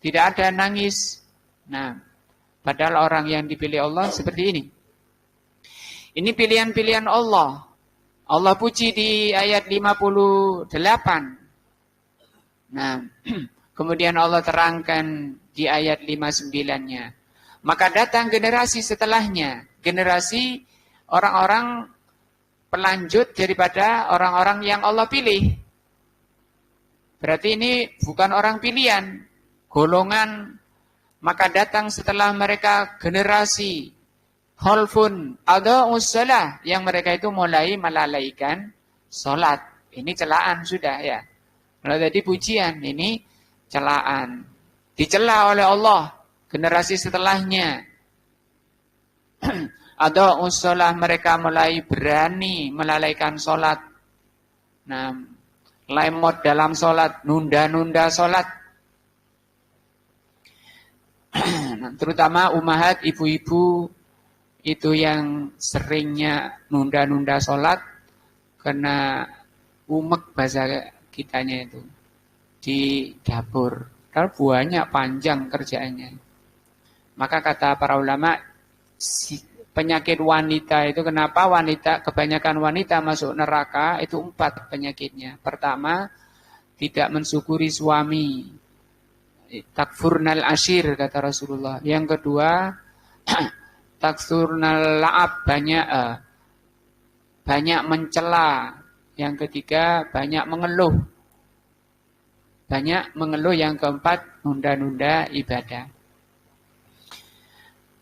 tidak ada nangis. Nah, padahal orang yang dipilih Allah seperti ini. Ini pilihan-pilihan Allah. Allah puji di ayat 58. Nah, kemudian Allah terangkan di ayat 59-nya. Maka datang generasi setelahnya. Generasi orang-orang pelanjut daripada orang-orang yang Allah pilih. Berarti ini bukan orang pilihan, golongan. Maka datang setelah mereka generasi khalfun adha'us shalah, yang mereka itu mulai melalaikan salat. Ini celaan sudah ya. Kalau tadi pujian, ini celaan. Dicela oleh Allah generasi setelahnya. Adha'us shalah, mereka mulai berani melalaikan salat. Nah, lemot dalam salat, nunda-nunda salat. Terutama umahat, ibu-ibu itu yang seringnya nunda-nunda sholat karena umek bahasa kitanya itu di dapur. Kalau banyak panjang kerjaannya. Maka kata para ulama, penyakit wanita itu, kenapa kebanyakan wanita masuk neraka, itu 4 penyakitnya. Pertama, tidak mensyukuri suami. Takfurnal ashir, kata Rasulullah. Yang kedua, taksurnal la'ab, banyak mencela. Yang ketiga, banyak mengeluh. Banyak mengeluh. Yang keempat, nunda-nunda ibadah.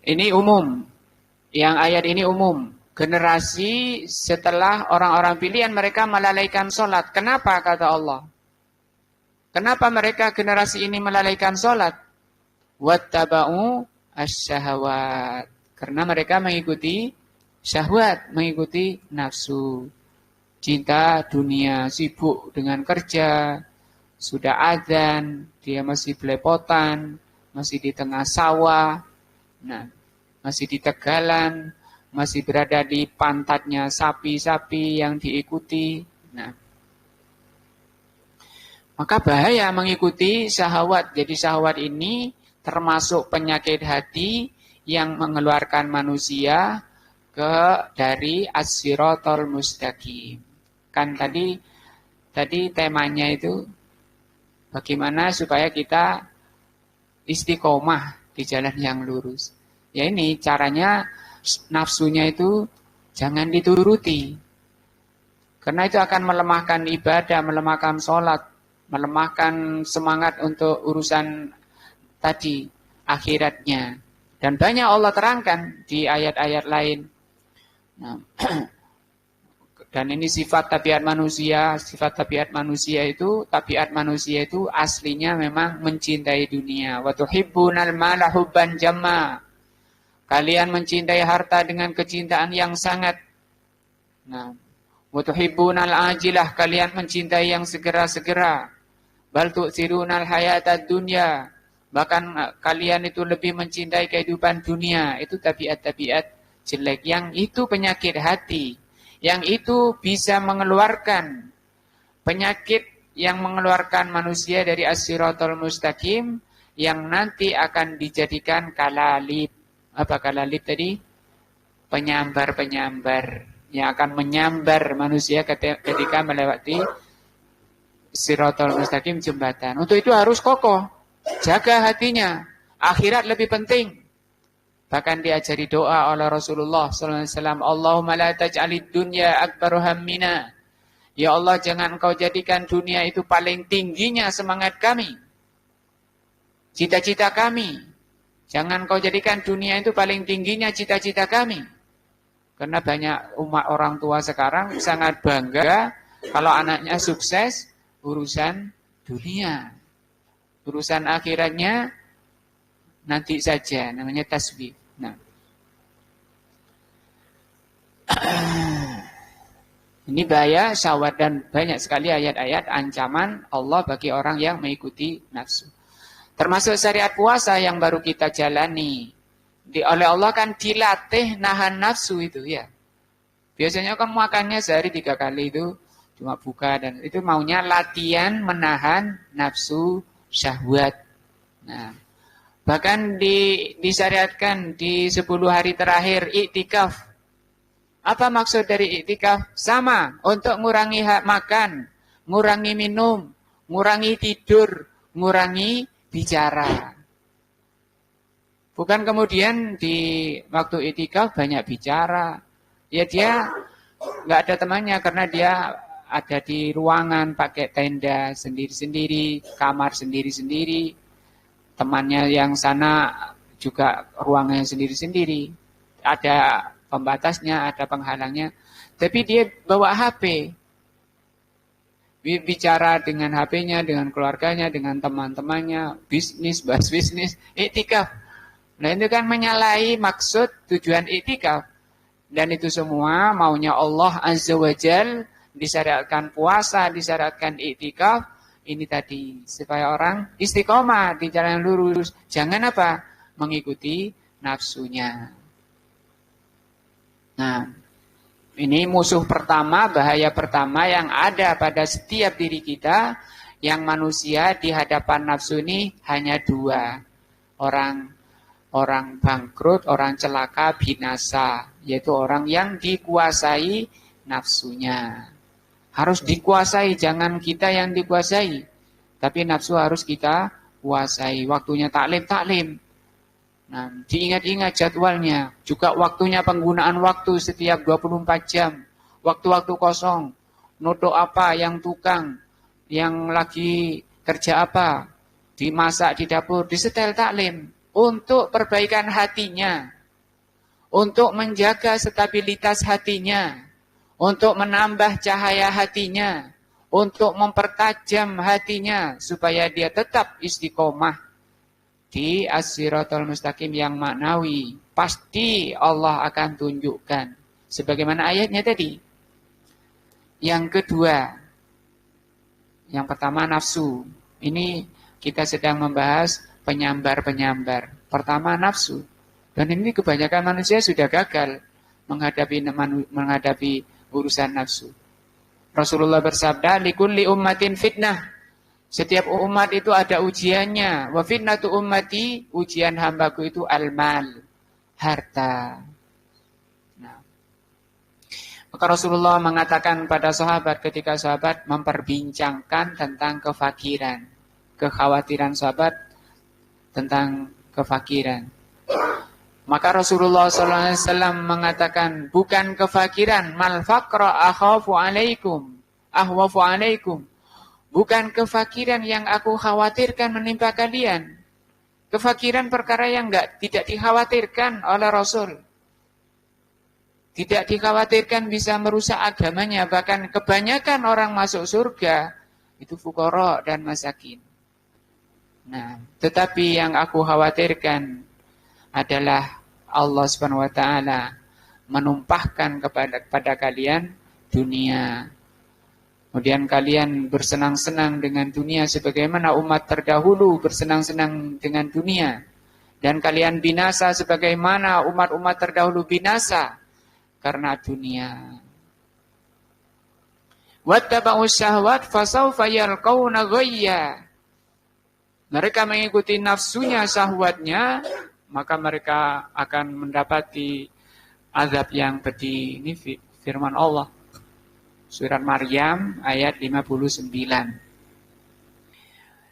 Ini umum. Yang ayat ini umum. Generasi setelah orang-orang pilihan, mereka melalaikan sholat. Kenapa, kata Allah? Kenapa mereka generasi ini melalaikan sholat? Wattaba'u asyahawat. Karena mereka mengikuti syahwat, mengikuti nafsu. Cinta dunia, sibuk dengan kerja, sudah azan, dia masih belepotan, masih di tengah sawah, nah, masih di tegalan, masih berada di pantatnya sapi-sapi yang diikuti. Nah, maka bahaya mengikuti syahwat. Jadi syahwat ini termasuk penyakit hati yang mengeluarkan manusia dari as-siratal mustaqim. Kan tadi temanya itu bagaimana supaya kita istiqomah di jalan yang lurus. Ya ini caranya, nafsunya itu jangan dituruti. Karena itu akan melemahkan ibadah, melemahkan sholat, melemahkan semangat untuk urusan tadi, akhiratnya. Dan banyak Allah terangkan di ayat-ayat lain. Nah, dan ini sifat tabiat manusia. Tabiat manusia itu aslinya memang mencintai dunia. Wa tuhibbunal mala hubban jamma. Kalian mencintai harta dengan kecintaan yang sangat. Nah, wa tuhibbunal ajilah, kalian mencintai yang segera-segera. Bal tu'thirunal hayatad dunya. Bahkan kalian itu lebih mencintai kehidupan dunia. Itu tabiat-tabiat jelek. Yang itu penyakit hati. Yang itu bisa mengeluarkan penyakit yang mengeluarkan manusia dari as-siratal mustaqim, yang nanti akan dijadikan kalalib. Apa kalalib tadi? Penyambar-penyambar yang akan menyambar manusia ketika melewati siratal mustaqim, jembatan. Untuk itu harus kokoh, jaga hatinya. Akhirat lebih penting. Bahkan diajari doa oleh Rasulullah SAW. Allahumma la taj'alid dunya akbaru hammina. Ya Allah, jangan engkau jadikan dunia itu paling tingginya semangat kami. Cita-cita kami. Jangan engkau jadikan dunia itu paling tingginya cita-cita kami. Karena banyak umat orang tua sekarang sangat bangga kalau anaknya sukses urusan dunia. Urusan akhiratnya nanti saja, namanya tasbih. Nah, ini bahaya syahwat, dan banyak sekali ayat-ayat ancaman Allah bagi orang yang mengikuti nafsu. Termasuk syariat puasa yang baru kita jalani. Oleh Allah kan dilatih nahan nafsu itu ya. Biasanya kan makannya sehari 3 kali itu cuma buka, dan itu maunya latihan menahan nafsu syahwat. Nah, bahkan disyariatkan di 10 hari terakhir iktikaf. Apa maksud dari iktikaf? Sama, untuk ngurangi hak makan, ngurangi minum, ngurangi tidur, ngurangi bicara. Bukan kemudian di waktu iktikaf banyak bicara. Ya dia nggak ada temannya karena dia ada di ruangan pakai tenda sendiri-sendiri, kamar sendiri-sendiri. Temannya yang sana juga ruangannya sendiri-sendiri. Ada pembatasnya, ada penghalangnya. Tapi dia bawa HP. Bicara dengan HP-nya, dengan keluarganya, dengan teman-temannya, bisnis, bahas bisnis, iktikaf. Nah itu kan menyalahi maksud tujuan iktikaf. Dan itu semua maunya Allah Azza wa Jal, disyariatkan puasa, disyariatkan iktikaf. Ini tadi, supaya orang istiqomah di jalan yang lurus. Jangan apa? Mengikuti nafsunya. Nah, ini musuh pertama, bahaya pertama yang ada pada setiap diri kita. Yang manusia di hadapan nafsu ini hanya 2. Orang bangkrut, orang celaka, binasa. Yaitu orang yang dikuasai nafsunya. Harus dikuasai, jangan kita yang dikuasai. Tapi nafsu harus kita kuasai. Waktunya taklim. Nah, diingat-ingat jadwalnya. Juga waktunya, penggunaan waktu setiap 24 jam. Waktu-waktu kosong. Noto apa, yang tukang, yang lagi kerja apa. Dimasak di dapur, disetel taklim. Untuk perbaikan hatinya. Untuk menjaga stabilitas hatinya. Untuk menambah cahaya hatinya, untuk mempertajam hatinya, supaya dia tetap istiqomah di as-siratal mustaqim yang maknawi. Pasti Allah akan tunjukkan. Sebagaimana ayatnya tadi. Yang kedua, yang pertama nafsu. Ini kita sedang membahas penyambar-penyambar. Pertama nafsu. Dan ini kebanyakan manusia sudah gagal menghadapi urusan nafsu. Rasulullah bersabda, likulli ummatin fitnah. Setiap umat itu ada ujiannya. Wa fitnatu ummati, ujian hambaku itu al-mal, harta. Nah, maka Rasulullah mengatakan pada sahabat ketika sahabat memperbincangkan tentang kefakiran, kekhawatiran sahabat tentang kefakiran. Maka Rasulullah SAW mengatakan, bukan kefakiran, mal faqra akhafu alaikum, ahwafu alaikum. Bukan kefakiran yang aku khawatirkan menimpa kalian. Kefakiran perkara yang tidak dikhawatirkan oleh Rasul. Tidak dikhawatirkan bisa merusak agamanya. Bahkan kebanyakan orang masuk surga itu fuqara dan masakin. Nah, tetapi yang aku khawatirkan adalah Allah Subhanahu wa taala menumpahkan kepada kalian dunia. Kemudian kalian bersenang-senang dengan dunia sebagaimana umat terdahulu bersenang-senang dengan dunia. Dan kalian binasa sebagaimana umat-umat terdahulu binasa karena dunia. Wattaba'u syahwat fasawfa yalqawna ghayya. Mereka mengikuti nafsunya, syahwatnya, maka mereka akan mendapati azab yang pedih. Ini firman Allah. Surat Maryam ayat 59.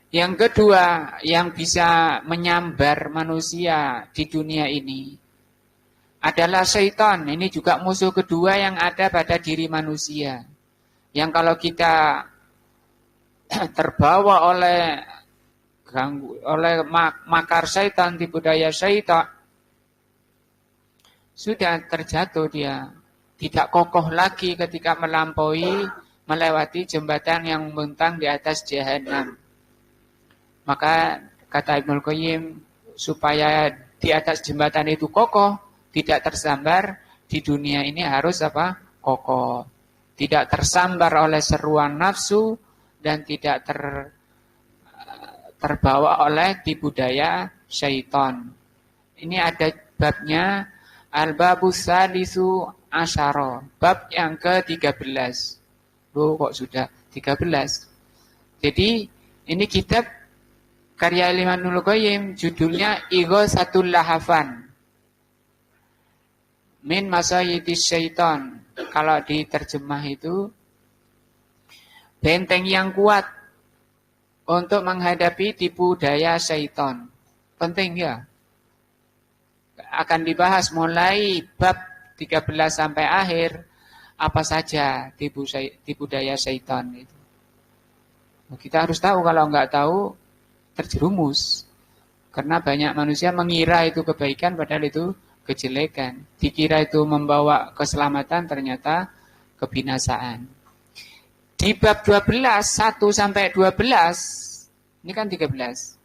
Yang kedua yang bisa menyambar manusia di dunia ini adalah syaitan. Ini juga musuh kedua yang ada pada diri manusia. Yang kalau kita terbawa oleh makar syaitan, tipu daya syaitan, sudah terjatuh dia. Tidak kokoh lagi ketika melewati jembatan yang membentang di atas jahanam. Maka kata Ibnul Qayyim, supaya di atas jembatan itu kokoh, tidak tersambar, di dunia ini harus apa? Kokoh. Tidak tersambar oleh seruan nafsu dan tidak terbawa oleh tipu daya syaitan. Ini ada babnya Al-Babus Salisu Asyara, bab yang ke-13. Loh, kok sudah 13? Jadi ini kitab karya Ibnul Qayyim, judulnya Ighatsatul Lahafan min Masyayidis Syaitan. Kalau diterjemah itu benteng yang kuat untuk menghadapi tipu daya syaitan. Penting ya. Akan dibahas mulai bab 13 sampai akhir apa saja tipu daya syaitan itu. Kita harus tahu, kalau nggak tahu terjerumus. Karena banyak manusia mengira itu kebaikan padahal itu kejelekan. Dikira itu membawa keselamatan, ternyata kebinasaan. Di bab 12 1 sampai 12, ini kan 13.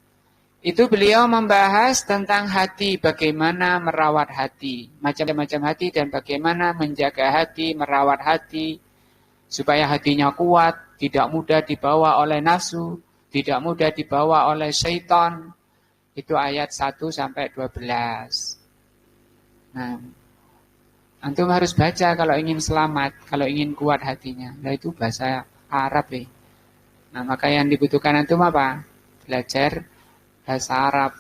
Itu beliau membahas tentang hati, bagaimana merawat hati, macam-macam hati dan bagaimana menjaga hati, merawat hati, supaya hatinya kuat, tidak mudah dibawa oleh nafsu, tidak mudah dibawa oleh syaitan. Itu ayat 1 sampai 12. Nah, antum harus baca kalau ingin selamat, kalau ingin kuat hatinya. Nah, itu bahasa Arab ya. Nah, maka yang dibutuhkan antum apa? Belajar bahasa Arab.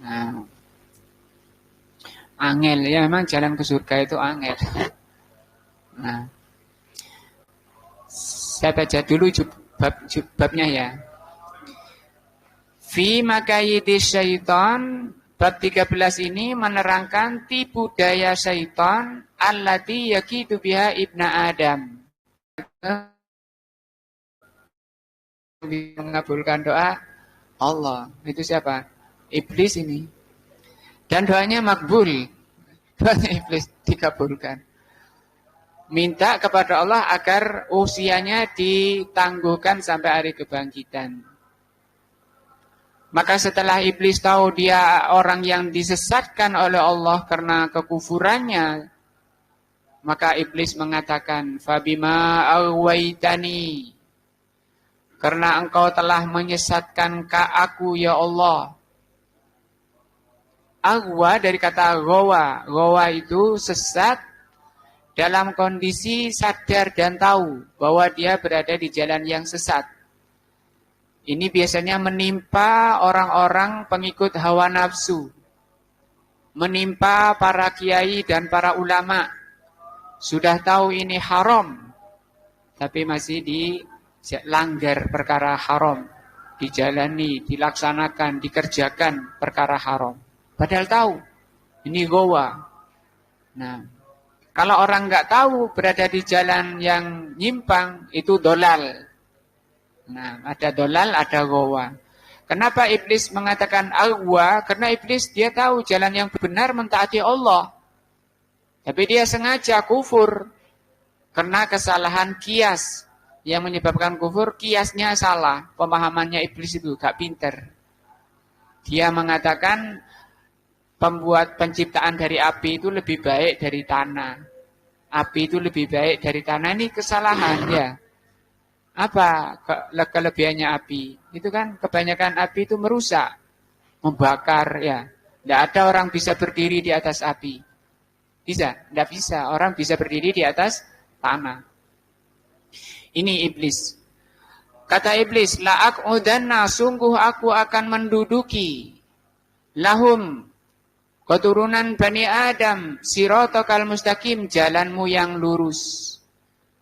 Nah, angel ya, memang jalan ke surga itu angel. Nah, saya baca dulu babnya ya. Fi makayidis syaitan, bab 13 ini menerangkan tipu daya syaitan allati yakidu biha ibna Adam. Mengabulkan doa Allah, itu siapa? Iblis ini. Dan doanya makbul. Doanya iblis dikabulkan. Minta kepada Allah agar usianya ditangguhkan sampai hari kebangkitan. Maka setelah iblis tahu dia orang yang disesatkan oleh Allah karena kekufurannya, maka iblis mengatakan, Fabima awaitani, karena engkau telah menyesatkan aku ya Allah. Aghwa dari kata ghawa. Ghawa itu sesat dalam kondisi sadar dan tahu bahwa dia berada di jalan yang sesat. Ini biasanya menimpa orang-orang pengikut hawa nafsu. Menimpa para kiai dan para ulama. Sudah tahu ini haram, tapi masih dilanggar perkara haram. Dijalani, dilaksanakan, dikerjakan perkara haram. Padahal tahu, ini gowa. Nah, kalau orang nggak tahu berada di jalan yang nyimpang, itu dolal. Nah, ada dolal, ada gowa. Kenapa iblis mengatakan aghwa? Karena iblis dia tahu jalan yang benar mentaati Allah. Tapi dia sengaja kufur karena kesalahan kias. Yang menyebabkan kufur, kiasnya salah. Pemahamannya iblis itu gak pinter. Dia mengatakan penciptaan dari api itu lebih baik dari tanah. Api itu lebih baik dari tanah. Ini kesalahan ya. Apa kelebihannya api? Itu kan kebanyakan api itu merusak, membakar ya. Tidak ada orang bisa berdiri di atas api. Bisa? Tidak bisa. Orang bisa berdiri di atas tanah. Ini iblis. Kata iblis, la aqudanna, sungguh aku akan menduduki lahum, keturunan Bani Adam, siratal mustaqim, jalanmu yang lurus.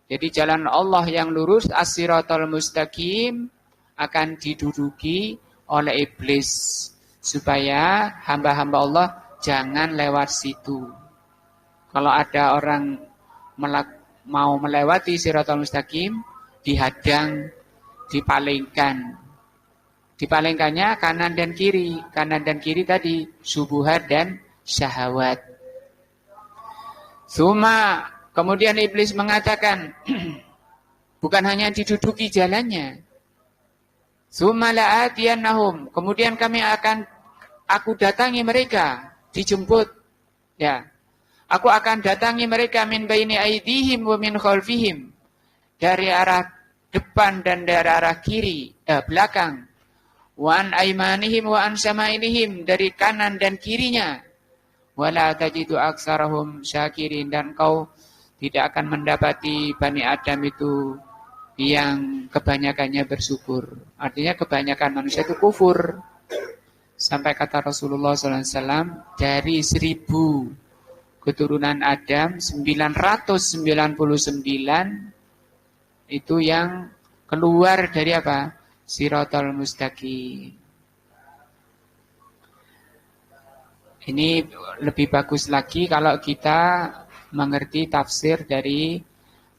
Jadi jalan Allah yang lurus, as-siratal mustaqim, akan diduduki oleh iblis. Supaya hamba-hamba Allah jangan lewat situ. Kalau ada orang mau melewati siratal mustaqim, dihadang, dipalingkan. Dipalingkannya kanan dan kiri. Kanan dan kiri tadi subuhat dan syahwat. Suma, kemudian iblis mengatakan, bukan hanya diduduki jalannya. Suma la'atiyannahum, kemudian aku datangi mereka, dijemput. Ya. Aku akan datangi mereka min baini aidihim wa min khalfihim. Dari arah depan dan dari arah kiri, belakang. Wa an aymanihim wa an syama'ilihim, dari kanan dan kirinya. Wala tajidu aksarahum syakirin, dan kau tidak akan mendapati Bani Adam itu yang kebanyakannya bersyukur. Artinya kebanyakan manusia itu kufur. Sampai kata Rasulullah SAW, dari 1000 keturunan Adam, 999 itu yang keluar dari apa? Siratal mustaqim. Ini lebih bagus lagi kalau kita mengerti tafsir dari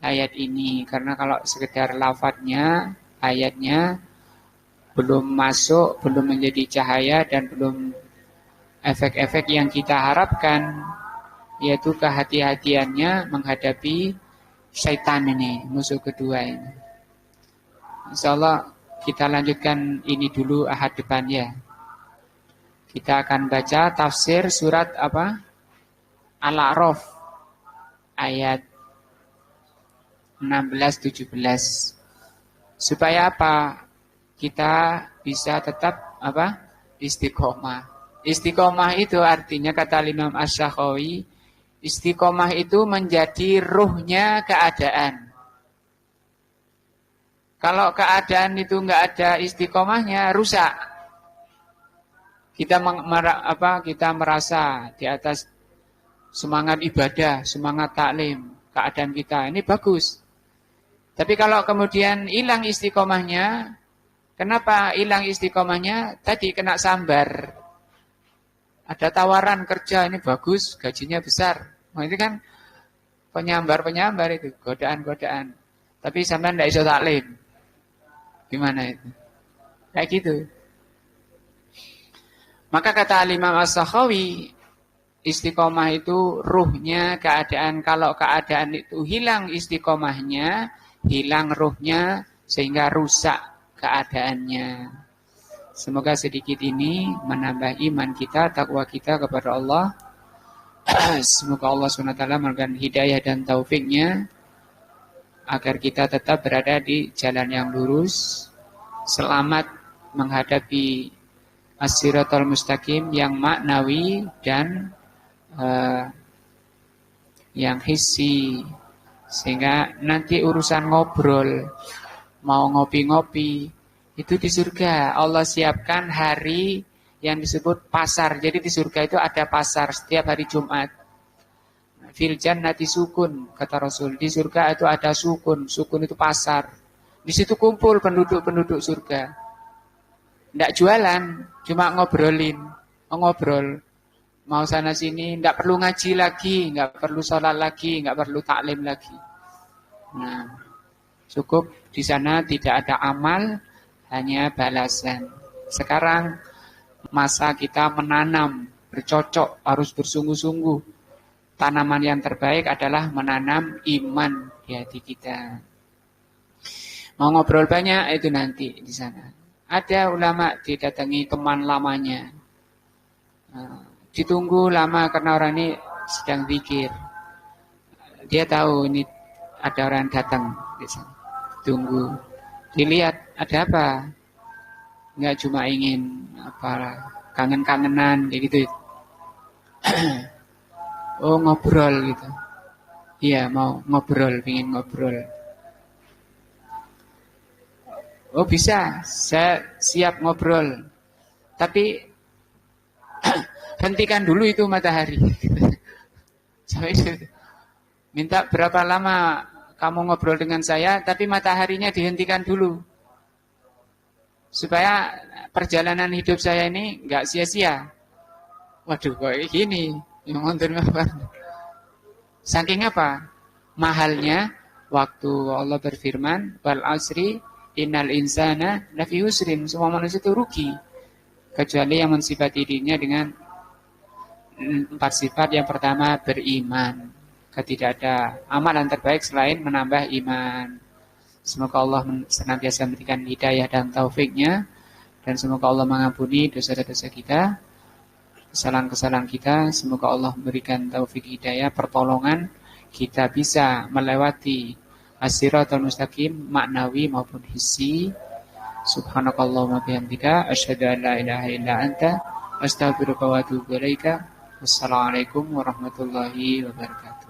ayat ini. Karena kalau sekedar lafadznya, ayatnya belum masuk, belum menjadi cahaya dan belum efek-efek yang kita harapkan, yaitu kehati-hatiannya menghadapi syaitan ini, musuh kedua ini. InsyaAllah kita lanjutkan ini dulu ahad depan ya. Kita akan baca tafsir surat apa? Al-A'raf ayat 16-17. Supaya apa? Kita bisa tetap apa? Istiqomah. Istiqomah itu artinya kata Imam Asy-Syakhawi, istiqomah itu menjadi ruhnya keadaan. Kalau keadaan itu enggak ada istiqomahnya, rusak. Kita merasa di atas semangat ibadah, semangat taklim, keadaan kita ini bagus. Tapi kalau kemudian hilang istiqomahnya, kenapa hilang istiqomahnya? Tadi kena sambar. Ada tawaran kerja ini bagus, gajinya besar. Nah, itu kan penyambar-penyambar itu, godaan-godaan. Tapi sampean tidak iso taklim. Gimana itu? Kayak gitu. Maka kata Imam As-Sakhawi, istiqomah itu ruhnya keadaan. Kalau keadaan itu hilang istiqomahnya, hilang ruhnya, sehingga rusak keadaannya. Semoga sedikit ini menambah iman kita, takwa kita kepada Allah. Semoga Allah SWT memberikan hidayah dan taufiknya agar kita tetap berada di jalan yang lurus, selamat menghadapi as-siratal mustaqim yang maknawi dan yang hissi, sehingga nanti urusan ngobrol, mau ngopi-ngopi, itu di surga Allah siapkan hari yang disebut pasar. Jadi di surga itu ada pasar setiap hari Jumat. Fil jannati sukun, kata Rasul. Di surga itu ada sukun. Sukun itu pasar. Di situ kumpul penduduk-penduduk surga. Tidak jualan, cuma ngobrolin. Ngobrol. Mau sana sini, tidak perlu ngaji lagi, nggak perlu sholat lagi, nggak perlu taklim lagi. Nah, cukup di sana tidak ada amal, hanya balasan. Sekarang masa kita menanam, bercocok, harus bersungguh-sungguh. tanaman yang terbaik adalah menanam iman di hati kita. Mau ngobrol banyak itu nanti di sana. Ada ulama didatangi teman lamanya. Ditunggu lama karena orang ini sedang zikir. Dia tahu ini ada orang datang di sana. Tunggu. Dilihat ada apa? Enggak cuma ingin apa kangen-kangenan kayak gitu. Oh ngobrol gitu. Iya mau ngobrol, ingin ngobrol. Oh bisa, saya siap ngobrol. Tapi hentikan dulu itu matahari. Sampai minta berapa lama kamu ngobrol dengan saya, tapi mataharinya dihentikan dulu. Supaya perjalanan hidup saya ini nggak sia-sia. Waduh, kok gini? Saking apa? Mahalnya waktu Allah berfirman, wal asri innal insana lafi husrin. Semua manusia itu rugi. Kecuali yang mensifati dirinya dengan 4 sifat. Yang pertama beriman. Tidak ada amalan terbaik selain menambah iman. Semoga Allah senantiasa memberikan hidayah dan taufiknya. Dan semoga Allah mengampuni dosa-dosa kita, kesalahan-kesalahan kita. Semoga Allah memberikan taufik hidayah, pertolongan. Kita bisa melewati as-siratal mustaqim, maknawi maupun hissi. Subhanakallahumma bihamdika asyhadu an la ilaha illa anta astaghfiruka wa atubu ilaika. Wassalamualaikum warahmatullahi wabarakatuh.